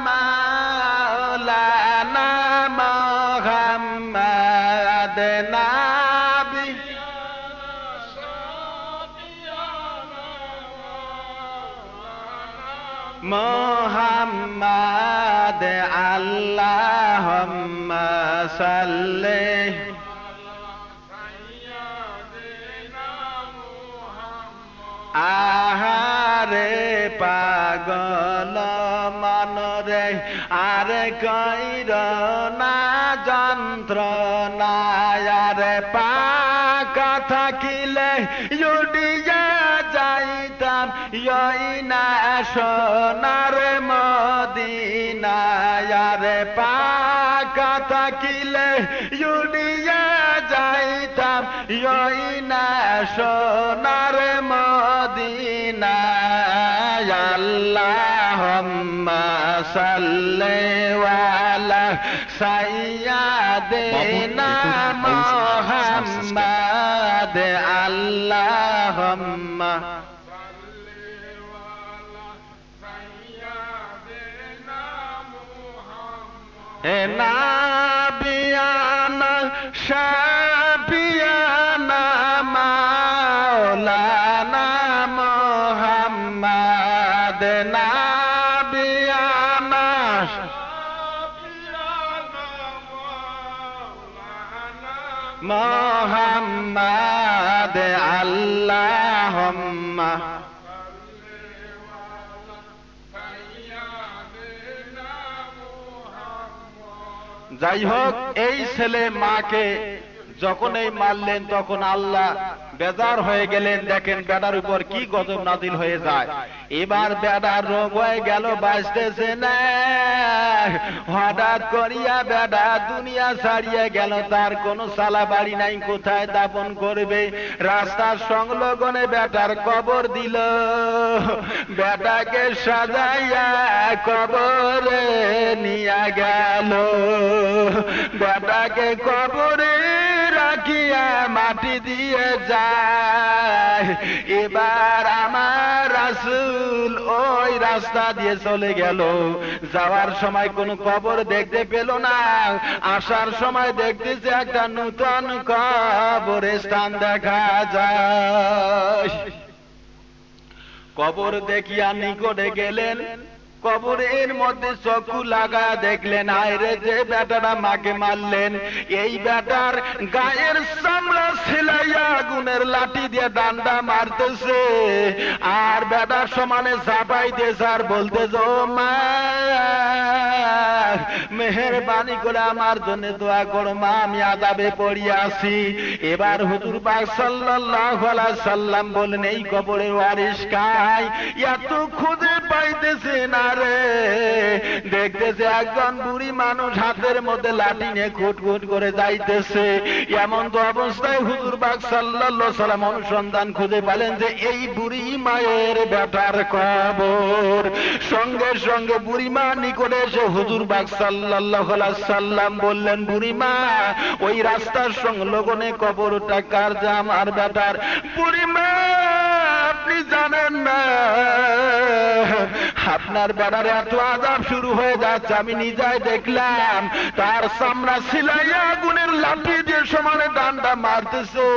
মাওলানা মুহাম্মাদ, মুহাম্মাদ, আল্লাহুম্মা সাল্লি আহারে পাগল মনরে আর কইর না যন্ত্রণা, আরে পাকা থাকিলে উড়িয়া যাইতাম ওই না সোনার মদিনা, আরে পাকা থাকিলে উড়িয়া যাইতাম ওই না সোনার মদিনা। আল্লাহুম্মা সাল্লি আলা সাইয়্যিদিনা মুহাম্মাদ, আল্লাহুম্মা হে নাবিয়ানা শাফিয়ানা মাওলানা মুহাম্মাদ, নাবিয়ানা মুহাম্মাদ, আল্লাহুম্মা যাই হোক, এই ছেলে মাকে যখন এই মারলেন তখন আল্লাহ বেজার হয়ে গেলেন। দেখেন বেটার উপর কি গজব নাজিল হয়ে যায়। এবার বেটার রোগ হয়ে গেল, বাঁচতেছে না। হঠাৎ করিয়া বেটা দুনিয়া ছাড়িয়ে গেল, তার কোনো সালা বাড়ি নাই, কোথায় দাপন করবে? রাস্তার সংলগ্নে বেটার কবর দিল, বেটাকে সাজাইয়া কবরে নিয়ে গেল। বেটাকে কবরে রাখিয়া মাটি দিয়ে যায়। এবার আমার রাসূল ওই রাস্তা দিয়ে চলে গেল, যাওয়ার সময় কোনো কবর দেখতে পেল না, আসার সময় দেখতেছে একটা নূতন কবরস্থান দেখা যায়। কবর দেখিয়া নিকটে গেলেন, কবরের মধ্যে চক্ষু লাগা দেখলেন, আয়রে যে বেটারা মাকে মারলেন, এই বেটার গায়ের চামড়া ছিলাইয়া আগুনের লাঠি দিয়ে ডান্ডা মারতেছে, আর বেটার সমানে ঝাঁপাই দিয়েছে আর বলতেছে, ও মা মেহেরবানি করে আমার জন্য দোয়া করো মা, আমি আযাবে পড়িয়া আছি। এবার হুজুর পাক সাল্লাল্লাহু আলাইহি সাল্লাম বলেন, এই কবরের ওয়ারিশ কাই? এত খুঁজে পাইতেছে না রে। দেখতেছে একজন বুড়ি মানুষ হাতের মধ্যে লাঠি নিয়ে খুটখুট করে যাইতেছে। এমন তো অবস্থায় হুজুর পাক সাল্লাল্লাহু আলাইহি সাল্লাম অনুসন্ধান খুঁজে পেলেন যে এই বুড়ি মায়ের বেটার কবর। সঙ্গে সঙ্গে বুড়ি মা নিকটে এসে হুজুর পাক সাল্লাল্লাহু আলাইহি সাল্লাম বললেন, বুড়ি মা ওই রাস্তার সংলগ্নে কবরটা কার? যে আমার বেটার। বুড়ি মা আপনি জানেন না, আপনার বেটার এত আযাব শুরু হয়ে যাচ্ছে, আমি নিজেই দেখলাম, তার চামড়া ছিলাইয়া আগুনের লাঠি দিয়ে সমানে ডান্ডা মারতেছে।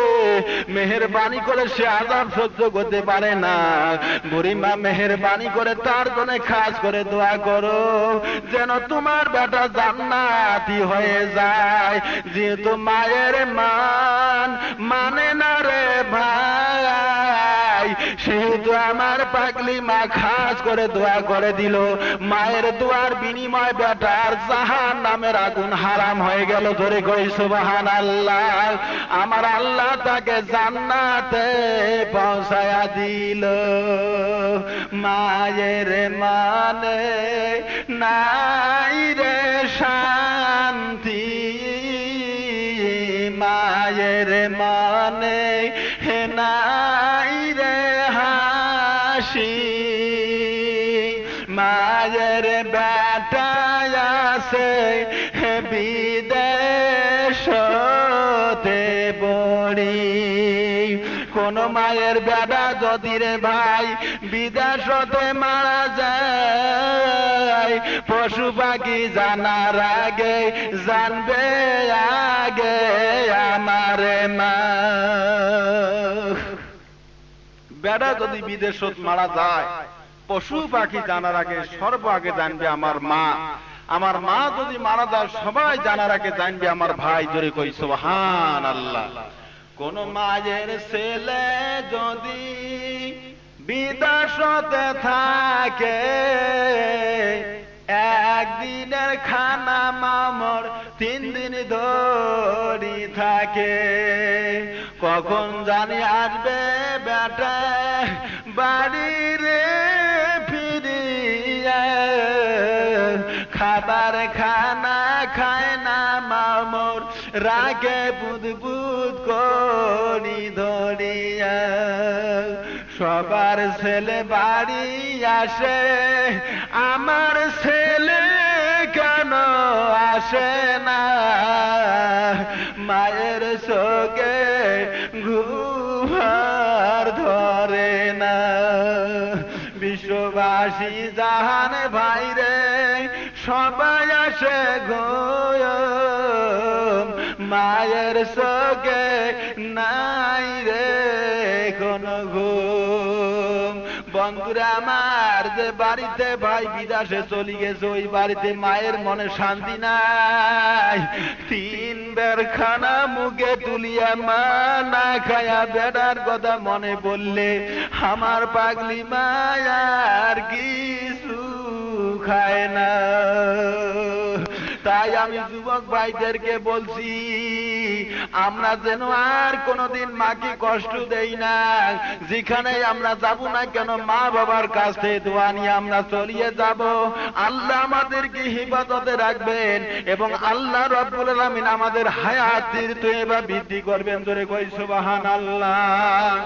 মেহেরবানি করে সে আযাব সহ্য করতে পারে না। বুড়িমা মেহেরবানি করে তার জন্য খাস করে দোয়া করো, যেন তোমার বেটা জান্নাতি হয়ে যায়। যেহেতু মায়ের মান মানে না রে ভাই, সেহেতু আমার পাগলি মা খাস করে দোয়া করে দিল, মায়ের দোয়ার বিনিময় বেটার জাহান নামের আগুন হারাম হয়ে গেল। ধরে কই সুবহানাল্লাহ। আমার আল্লাহ তাকে জান্নাতে পৌঁছায়া দিল। মায়ের মানে নাই রে শান্তি, মায়ের মানে নাই রে হাসি, মায়ের বেটায় আছে বিদেশতে বড়ি। কোন মায়ের বেটা যদি রে ভাই বিদেশতে মারা যায়, পশু পাখি জানার আগে জানবে আগে আমার মা। বেটা যদি বিদেশত মারা যায়, পশু পাখি জানার আগে সর্ব আগে জানবে আমার মা। আমার মা যদি মারা যায়, সবাই জানার আগে জানবে আমার ভাই। জোরে কই সুবহানাল্লাহ। কোন মায়ের ছেলে যদি বিদেশতে থাকে, একদিনের খানা মামর 3 দিন ধরি থাকে। কখন জানি আসবে বেটা বাড়ি রে ফিরিয়া, খাবার খানা খায় না মামর, রাগে বুদবুদ করি ধরিয়া। সবার ছেলে বাড়ি আসে, আমার ছেলে কেন আসে না? মায়ের চোখে ঘুমার ধরে না। বিশ্ববাসী জাহান ভাইরে সবাই আসে গো, মায়ের চোখে নাই রে কোন ঘুম। বন্ধুরা আমার, যে বাড়িতে ভাই বিদেশে চলে গেছে, ওই বাড়িতে মায়ের মনে শান্তি নাই। 3 বের খানা মুখে তুলিয়া মা না খায়া বেটার কথা মনে বললে আমার পাগলি মায়ার কিছু খায় না। তাই আমি যুবক ভাইদেরকে বলছি, আমরা যেন আর কোনদিন মাকে কষ্ট দেই না। যেখানে আমরা যাব না কেন, মা বাবার কাছ থেকে দোয়া নিয়ে আমরা চলিয়ে যাব। আল্লাহ আমাদেরকে হিফাজতে রাখবেন এবং আল্লাহ রাব্বুল আলামিন আমাদের হায়াতের তয়বা বৃদ্ধি করবেন। ধরে কই সুবহানাল্লাহ।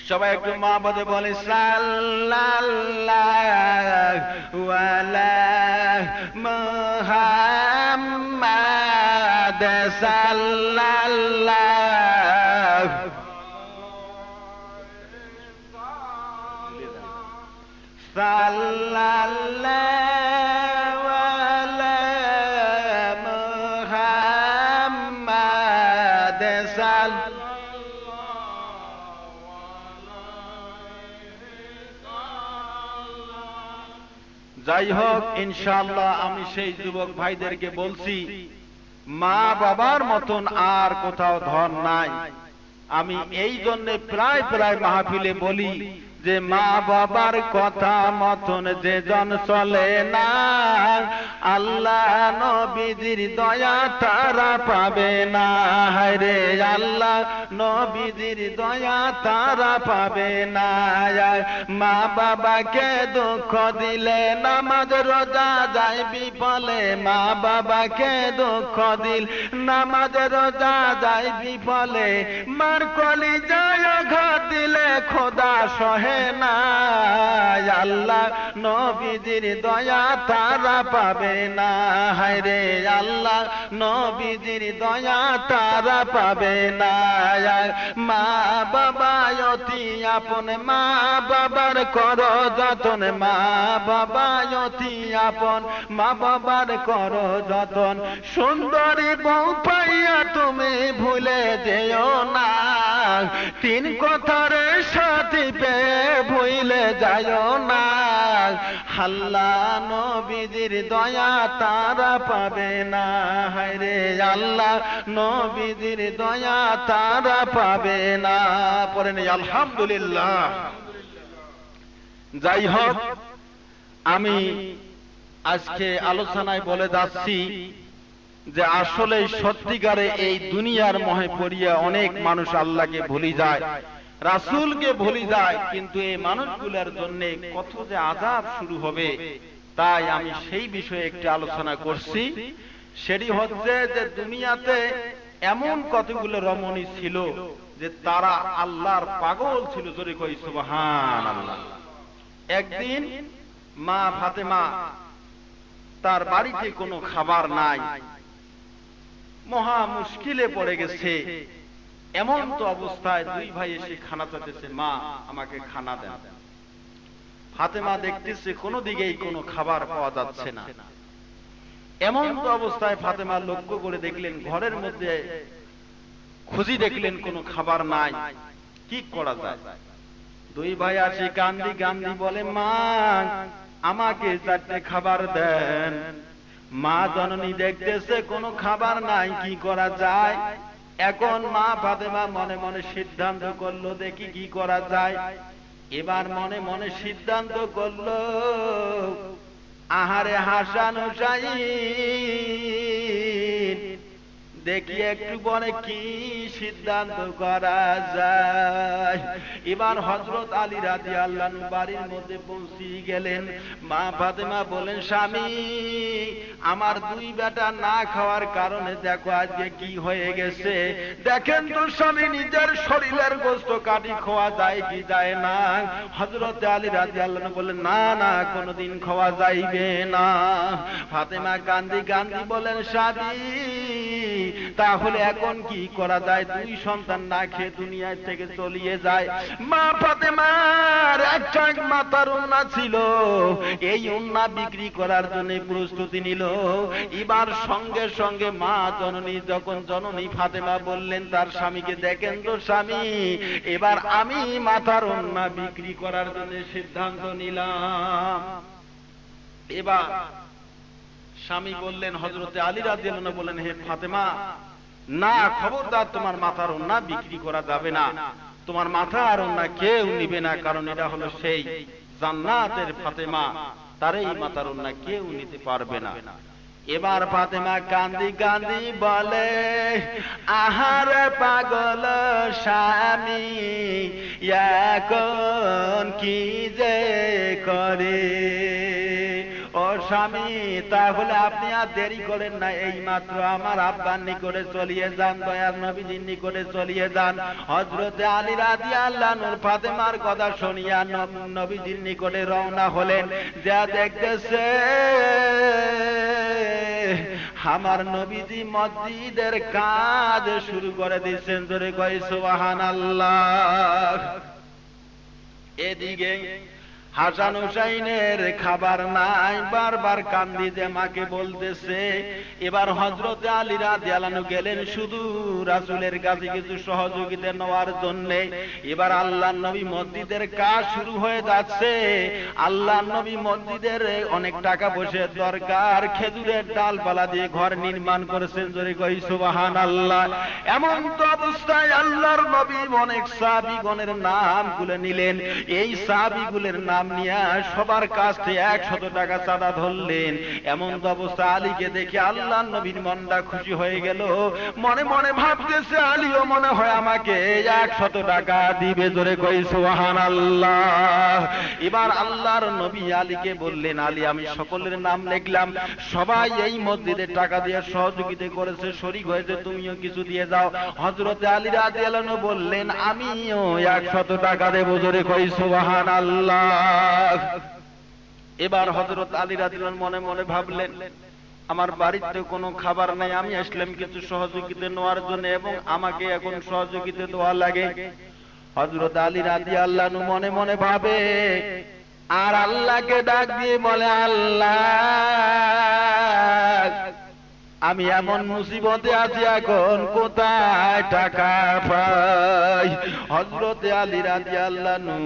সবাই একটু মা বাদে বলে সাল্লাল্লাহু আলা মুহাম্মাদ সাল্লাল্লাহু সাল্লাল্লাহু আলা মুহাম্মাদ সাল্লাল্লাহু। যাই হোক, ইনশাআল্লাহ আমি সেই যুবক ভাইদেরকে বলছি, মা বাবার মতন আর কোথাও ধন নাই। আমি এই জন্য প্রায় প্রায় মাহফিলে বলি যে মা বাবার কথা মতন যে জন চলে না, আল্লাহ নবীজির দয়া তারা পাবে না। রে আল্লাহ নবীজির দয়া তারা পাবে না। মা বাবাকে দুঃখ দিলে নামাজ রোজা যায় বিফলে, মা বাবাকে দুঃখ দিল নামাজ রোজা যায় বিফলে। মার কলিজায় আঘাত দিলে খোদা সহে না। আল্লাহ নবীজির দয়া তারা পাবে না। রে আল্লাহ নবীজির দয়া তারা পাবে না। মা বাবা অতি আপন, মা বাবার করো যতন, মা বাবা অতি আপন, মা বাবার করো যতন। সুন্দরী বউ পাইয়া তুমি ভুলে যেও না, তিন কথার সাথী পেয়ে ভুলে যাও না। আল্লাহ নবীজির দয়া তারা পাবে না, হায়রে আল্লাহ নবীজির দয়া তারা পাবে না। পড়েন আলহামদুলিল্লাহ। যাই হোক, আমি আজকে আলোচনায় বলে যাচ্ছি যে আসলে সত্যিকারে এই দুনিয়ার মোহে পড়িয়া অনেক মানুষ আল্লাহকে ভুলি যায়, রাসূলকে ভুলি যায়, কিন্তু এই মানুষগুলোর জন্য কত যে আযাব শুরু হবে, তাই আমি সেই বিষয়ে একটি আলোচনা করছি। সেটি হচ্ছে যে দুনিয়াতে এমন কতগুলো রমণী ছিল যে তারা আল্লাহর পাগল ছিল, জোরে কই সুবহানাল্লাহ। একদিন মা ফাতেমা, তার বাড়িতে কোনো খাবার নাই, মহা মুশকিলে পড়ে গেছে। এমন তো অবস্থায় দুই ভাই এসে খানা চাইতেছে, মা আমাকে খানা দেন। ফাতেমা দেখতেছে কোনো দিকেই কোনো খাবার পাওয়া যাচ্ছে না। এমন তো অবস্থায় ফাতেমা লক্ষ্য করে দেখলেন ঘরের মধ্যে খুঁজি দেখলেন কোনো খাবার নাই, কি করা যায়? দুই ভাই আসি কান্দি কান্দি বলে, মা আমাকে চারটে খাবার দেন। মা জননী দেখতেছে কোনো খাবার নাই, কি করা যায়? এখন মা ফাতেমা মনে মনে সিদ্ধান্ত করলো, দেখি কি করা যায়। এবার মনে মনে সিদ্ধান্ত করলো, আহারে হাসান হুসাইন, দেখি একটু বলে কি সিদ্ধান্ত করা যায়। এবার হযরত আলী রাদিয়াল্লাহু আনহু বাড়ির মধ্যে পৌঁছে গেলেন। মা ফাতেমা বলেন, স্বামী আমার দুই বেটা না খাওয়ার কারণে দেখো আজকে কি হয়ে গেছে। দেখেন তো স্বামী, নিজের শরীরের গোশত কাটি খাওয়া যায় কি যায় না? হযরত আলী রাদিয়াল্লাহু আনহু বলেন, না না, কোনোদিন খাওয়া যাইবে না। ফাতেমা কান্দি কান্দি বলেন, স্বামী তাহলে এখন কি করা যায়? দুই সন্তান না খেয়ে দুনিয়া থেকে চলিয়ে যায়। মা ফাতেমার একটা মাথার ওন্না ছিল, এই ওন্না বিক্রি করার জন্য প্রস্তুতি নিল। এবার সঙ্গে সঙ্গে মা জননী, যখন জননী ফাতেমা বললেন তার স্বামীকে, দেখেন তো স্বামী, এবার আমি মাথার ওন্না বিক্রি করার জন্য সিদ্ধান্ত নিলাম। এবার স্বামী বললেন, হযরতে আলী রাদিয়াল্লাহু আনহু বলেন, হে ফাতেমা, না খবরদার, তোমার মাথার ওন্না বিক্রি করা যাবে না, তোমার মাথার ওন্না কেউ নিবে না, কারণ এটা হলো সেই জান্নাতের ফাতেমা, তার এই মাথার ওন্না কেউ নিতে পারবে না। এবার ফাতেমা কান্দি কান্দি বলে, আহারে পাগল স্বামী, এখন কি যে করে। ও স্বামী, তাহলে আপনি আর দেরি করেন না, এই মাত্র আমার আব্বার নিকটে চলিয়ে যান, দয়ার নবীজির নিকটে চলিয়ে যান। হযরতে আলী রাদিয়াল্লাহু আনহু ফাতেমার কথা শুনিয়া নবীজির নিকটে রওনা হলেন। যা দেখতেছে আমার নবীজি মসজিদের কাজ শুরু করে দিয়েছেন, জোরে কই সুবহানাল্লাহ। এদিকে হাসান হুসাইনের খাবার নাই, বারবার কান্দি যে মাকে বলতেছে। এবার হযরতে আলী রাদিয়াল্লাহু আনহু গেলেন শুধু রাসূলের কাছে কিছু সহযোগিতা নেওয়ার জন্য। এবার আল্লাহর নবী মসজিদের কাজ শুরু হয়ে যাচ্ছে। আল্লাহর নবী মসজিদের অনেক টাকা পয়সার দরকার, খেজুরের ডালপালা দিয়ে ঘর নির্মাণ করেছেন, জোরে কই সুবহানাল্লাহ। এমন তো অবস্থায় আল্লাহর নবী অনেক সাহাবীগণের নাম গুলো নিলেন। এই সাহাবীগুলোর নাম নিয়ে সবার কাছ থেকে 100 টাকা চাঁদা ধরলেন। এমন অবস্থা আলীকে দেখে আল্লাহর নবীর মনটা খুশি হয়ে গেল। মনে মনে ভাবতেছে, আলীও মনে হয় আমাকে 100 টাকা দিবে, জোরে কই সুবহানাল্লাহ। এবার আল্লাহর নবী আলীকে বললেন, আলী আমি সকলের নাম লিখলাম, সবাই এই মসজিদে টাকা দিয়ে সহযোগিতা করেছে, শরীক হয়েছে, তুমিও কিছু দিয়ে যাও। হযরতে আলী রাদিয়াল্লাহু আনহু বললেন, আমিও 100 টাকা দেব, জোরে কই সুবহানাল্লাহ। এবার হযরত আলী রাদিয়াল্লাহু আনহু মনে মনে ভাবলেন, আমার বাড়িতে কোনো খাবার নাই, আমি আসলাম কিছু সহযোগিতা নেওয়ার জন্য এবং আমাকে এখন সহযোগিতা দেওয়া লাগে। হযরত আলী রাদিয়াল্লাহু আনহু মনে মনে ভাবে আর আল্লাহকে ডাক দিয়ে বলে, আল্লাহ আমি এমন মুসিবতে আছি, এখন কোথায় টাকা পাই? হযরতে আলী রাদিয়াল্লাহু আনহু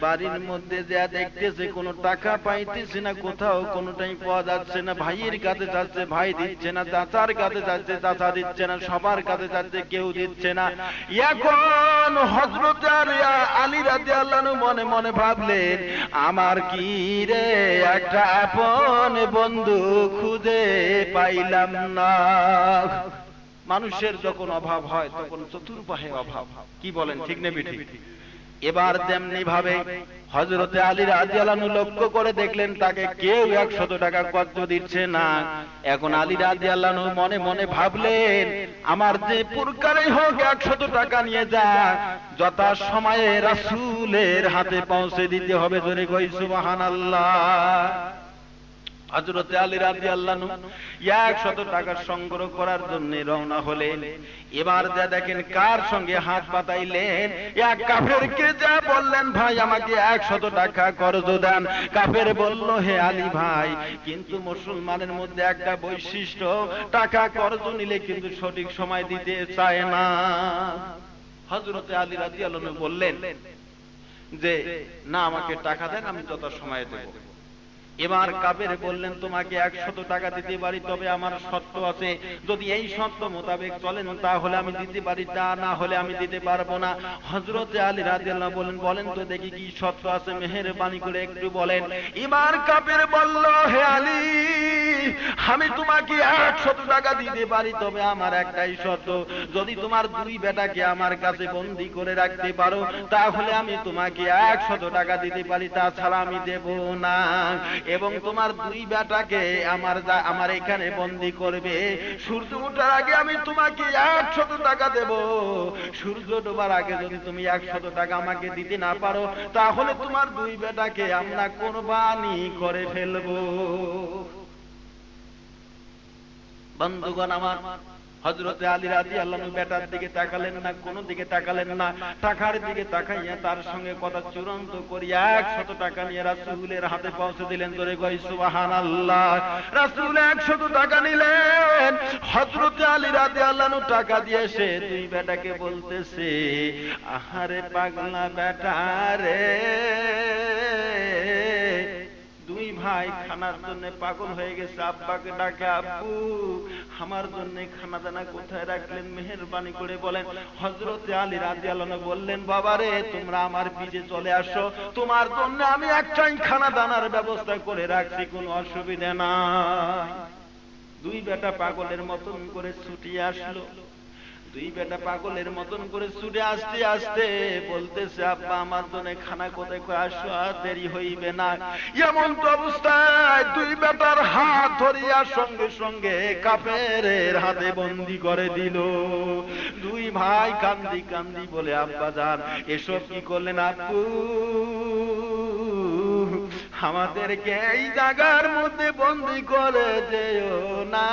বাড়ির মধ্যে যা দেখতেছে কোনো টাকা পাইতেছে না, কোথাও কোনোটাই পাওয়া যাচ্ছে না। ভাইয়ের কাছে যাচ্ছে, ভাই দিচ্ছে না। চাচার কাছে যাচ্ছে, চাচা দিচ্ছে না। সবার কাছে যাচ্ছে, কেউ দিচ্ছে না। এখন হযরতে আলী রাদিয়াল্লাহু আনহু মনে মনে ভাবলেন, আমার কি রে একটা আপন বন্ধু খুঁজে পাইলাম না। মানুষের যখন অভাব হয় তখন চতুর্পাহে অভাব, কি বলেন, ঠিক না বেঠিক? এবার তেমনি ভাবে হযরতে আলী রাদিয়াল্লাহু আনহু লক্ষ্য করে দেখলেন তাকে কেউ 100 টাকা কর্জ দিচ্ছে না। এখন আলী রাদিয়াল্লাহু আনহু মনে মনে ভাবলেন, আমার যে প্রকারেই হোক 100 টাকা নিয়ে যা, যথা সময়ে রাসূলের হাতে পৌঁছে দিতে হবে। জোরে কই সুবহানাল্লাহ। হযরতে আলী রাদিয়াল্লাহু আনহু 100 টাকা সংগ্রহ করার জন্য রওনা হলেন। এবার যা দেখেন কার সঙ্গে হাত বাঁধাইলেন, এক কাফেরকে যা বললেন, ভাই আমাকে 100 টাকা কর্জ দেন। কাফের বলল, হে আলী ভাই, কিন্তু মুসলমানের মধ্যে একটা বৈশিষ্ট্য, টাকা কর্জ নিলে কিন্তু সঠিক সময় দিতে চায় না। হযরতে আলী রাদিয়াল্লাহু আনহু বললেন যে না, আমাকে টাকা দেন, আমি যত সময় দেব। এবার কাফের বললেন, তোমাকে 100 টাকা দিতে পারি, তবে আমার শর্ত আছে। যদি এই শর্ত মোতাবেক চলেন তাহলে আমি দিতে পারি, তা না হলে আমি দিতে পারবো না। হযরতে আলী রাদিয়াল্লাহু আনহু বলেন, বলেন তো দেখি কি শর্ত আছে, মেহেরবানি করে একটু বলেন। এবার কাফের বলল, হে আলী, আমি তোমাকে 100 টাকা দিতে পারি, তবে আমার একটাই শর্ত, যদি তোমার 2 বেটাকে আমার কাছে বন্দী করে রাখতে পারো তাহলে আমি তোমাকে 100 টাকা দিতে পারি, তাছাড়া আমি দেব না। এবং তোমার 2 বেটাকে আমার এখানে বন্দী করবে, সূর্য ওঠার আগে আমি তোমাকে 100 টাকা দেব। সূর্য ডোবার আগে যদি তুমি 100 টাকা আমাকে দিতে না পারো তাহলে তোমার 2 বেটাকে আমরা কুরবানি করে ফেলবো। বন্ধুগণ আমার, হযরতে আলী রাদিয়াল্লাহু আনহু বেটার দিকে তাকালেন না, কোনো দিকে তাকালেন না, টাকার দিকে তাকাইয়া তার সঙ্গে কথা চূড়ান্ত করিয়া 100 টাকা নিয়ে রাসূলের হাতে পৌঁছে দিলেন। জোরে কই সুবহানাল্লাহ। রাসূল 100 টাকা নিলেন। হযরতে আলী রাদিয়াল্লাহু আনহু টাকা দিয়ে সে 2 বেটাকে বলতেছে, আহারে পাগলা বেটা রে, 2 ভাই খানার জন্য পাগল হয়ে গেছে, আব্বাকে ডাকে, আব্বু আমার জন্য খানা দানা কোথায় রাখলেন, মেহেরবানি করে বলেন। হযরতে আলী রাদিয়াল্লাহু আনহু বললেন, বাবারে তোমরা আমার পিছে চলে আসো, তোমার জন্য আমি একটাই খানা দানার ব্যবস্থা করে রাখছি, কোনো অসুবিধা নাই। 2 বেটা পাগলের মতন করে ছুটি আসলো। 2 বেটা পাগলের মতন করে ছুটে আসতে আসতে বলতেছে, আব্বা আমার জন্য খানা কোথায়, কই আসো, আর দেরি হইবে না। এমন তো অবস্থায় 2 বেটার হাত ধরিয়া সঙ্গে সঙ্গে কাফেরের হাতে বন্দী করে দিল। 2 ভাই কান্দি কান্দি বলে, আব্বা জান এসব কি করলেন আব্বু, আমাদেরকে এই জায়গার মধ্যে বন্দী করে যেও না।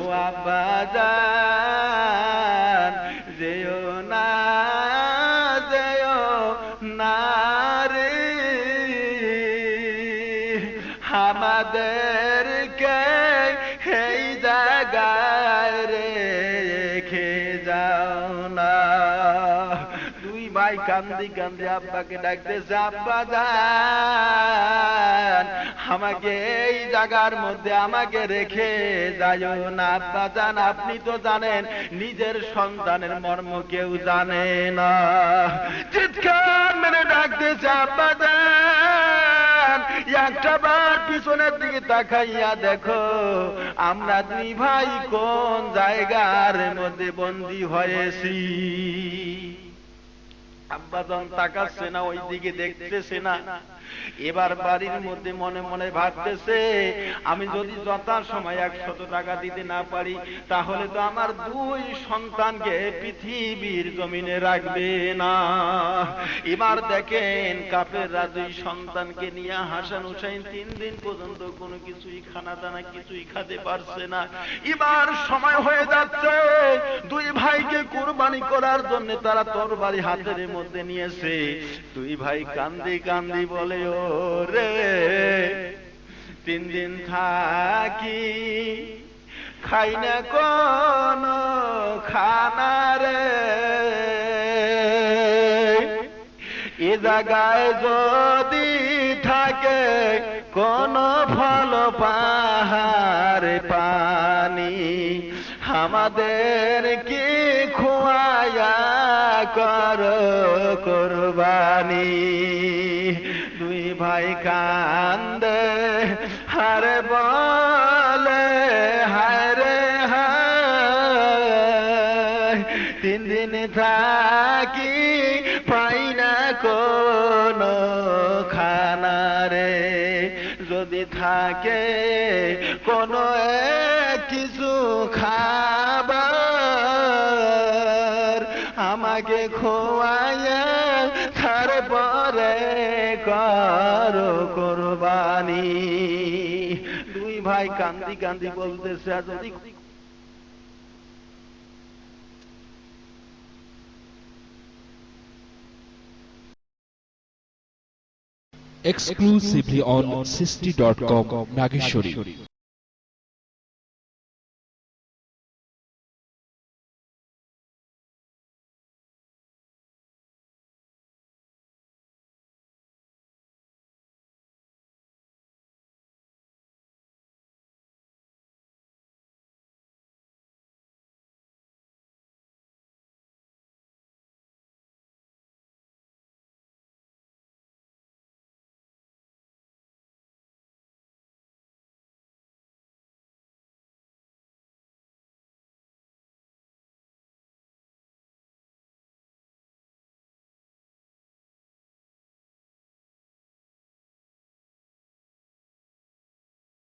ও আব্বা জান যেও না, যেও না রে, আমাদেরকে এই জায়গায় রেখে যাও না। 2 ভাই কান্দি কান্দি আব্বাকে ডাকতেছে, আব্বা জান আমাকে এই জায়গার মধ্যে আমাকে রেখে যাও না। আব্বা জান আপনি তো জানেন নিজের সন্তানের মর্ম কেউ জানে না। চিৎকার মেরে ডাকতেছে, আব্বা জান একটা বার পিছনের দিকে তাকাইয়া দেখো আমরা 2 ভাই কোন জায়গার মধ্যে বন্দী হয়েছি। আব্বাজান তাকাচ্ছে না, ওই দিকে দেখতেছে না। এবার বাড়ির মধ্যে মনে মনে ভাবতেছে, আমি যদি যথা সময় 100 টাকা দিতে না পারি তাহলে তো আমার 2 সন্তানকে পৃথিবীর জমিনে রাখবে না। এবার দেখেন কাফেররা 2 সন্তানকে নিয়ে হাসান হুসাইন 3 দিন পর্যন্ত কোনো কিছুই খানা দানা কিছুই খেতে পারছে না। এবার সময় হয়ে যাচ্ছে 2 ভাইকে কুরবানি করার জন্য তারা তরবারি হাতের মধ্যে নিয়েছে। 2 ভাই কান্দি কান্দি বলে, ও রে 3 দিন থাকি খাই না কোনো খানা রে, এ জায়গায় যদি থাকে কোন ফল পাহাড় পানি, আমাদের কি খোয়ায়া কর কুরবানি। দুই ভাই কান্দে হারে বলে হায় রে হায়, 3 দিন থাকি পাই না কোনো খানা রে, যদি থাকে কোনো কিছু খাবার আমাকে খোয়াইয়া তারপরে কর কুরবানি। দুই ভাই কান্দি কান্দি বলতেছে যদি exclusively on Sisti.com Nageshwari.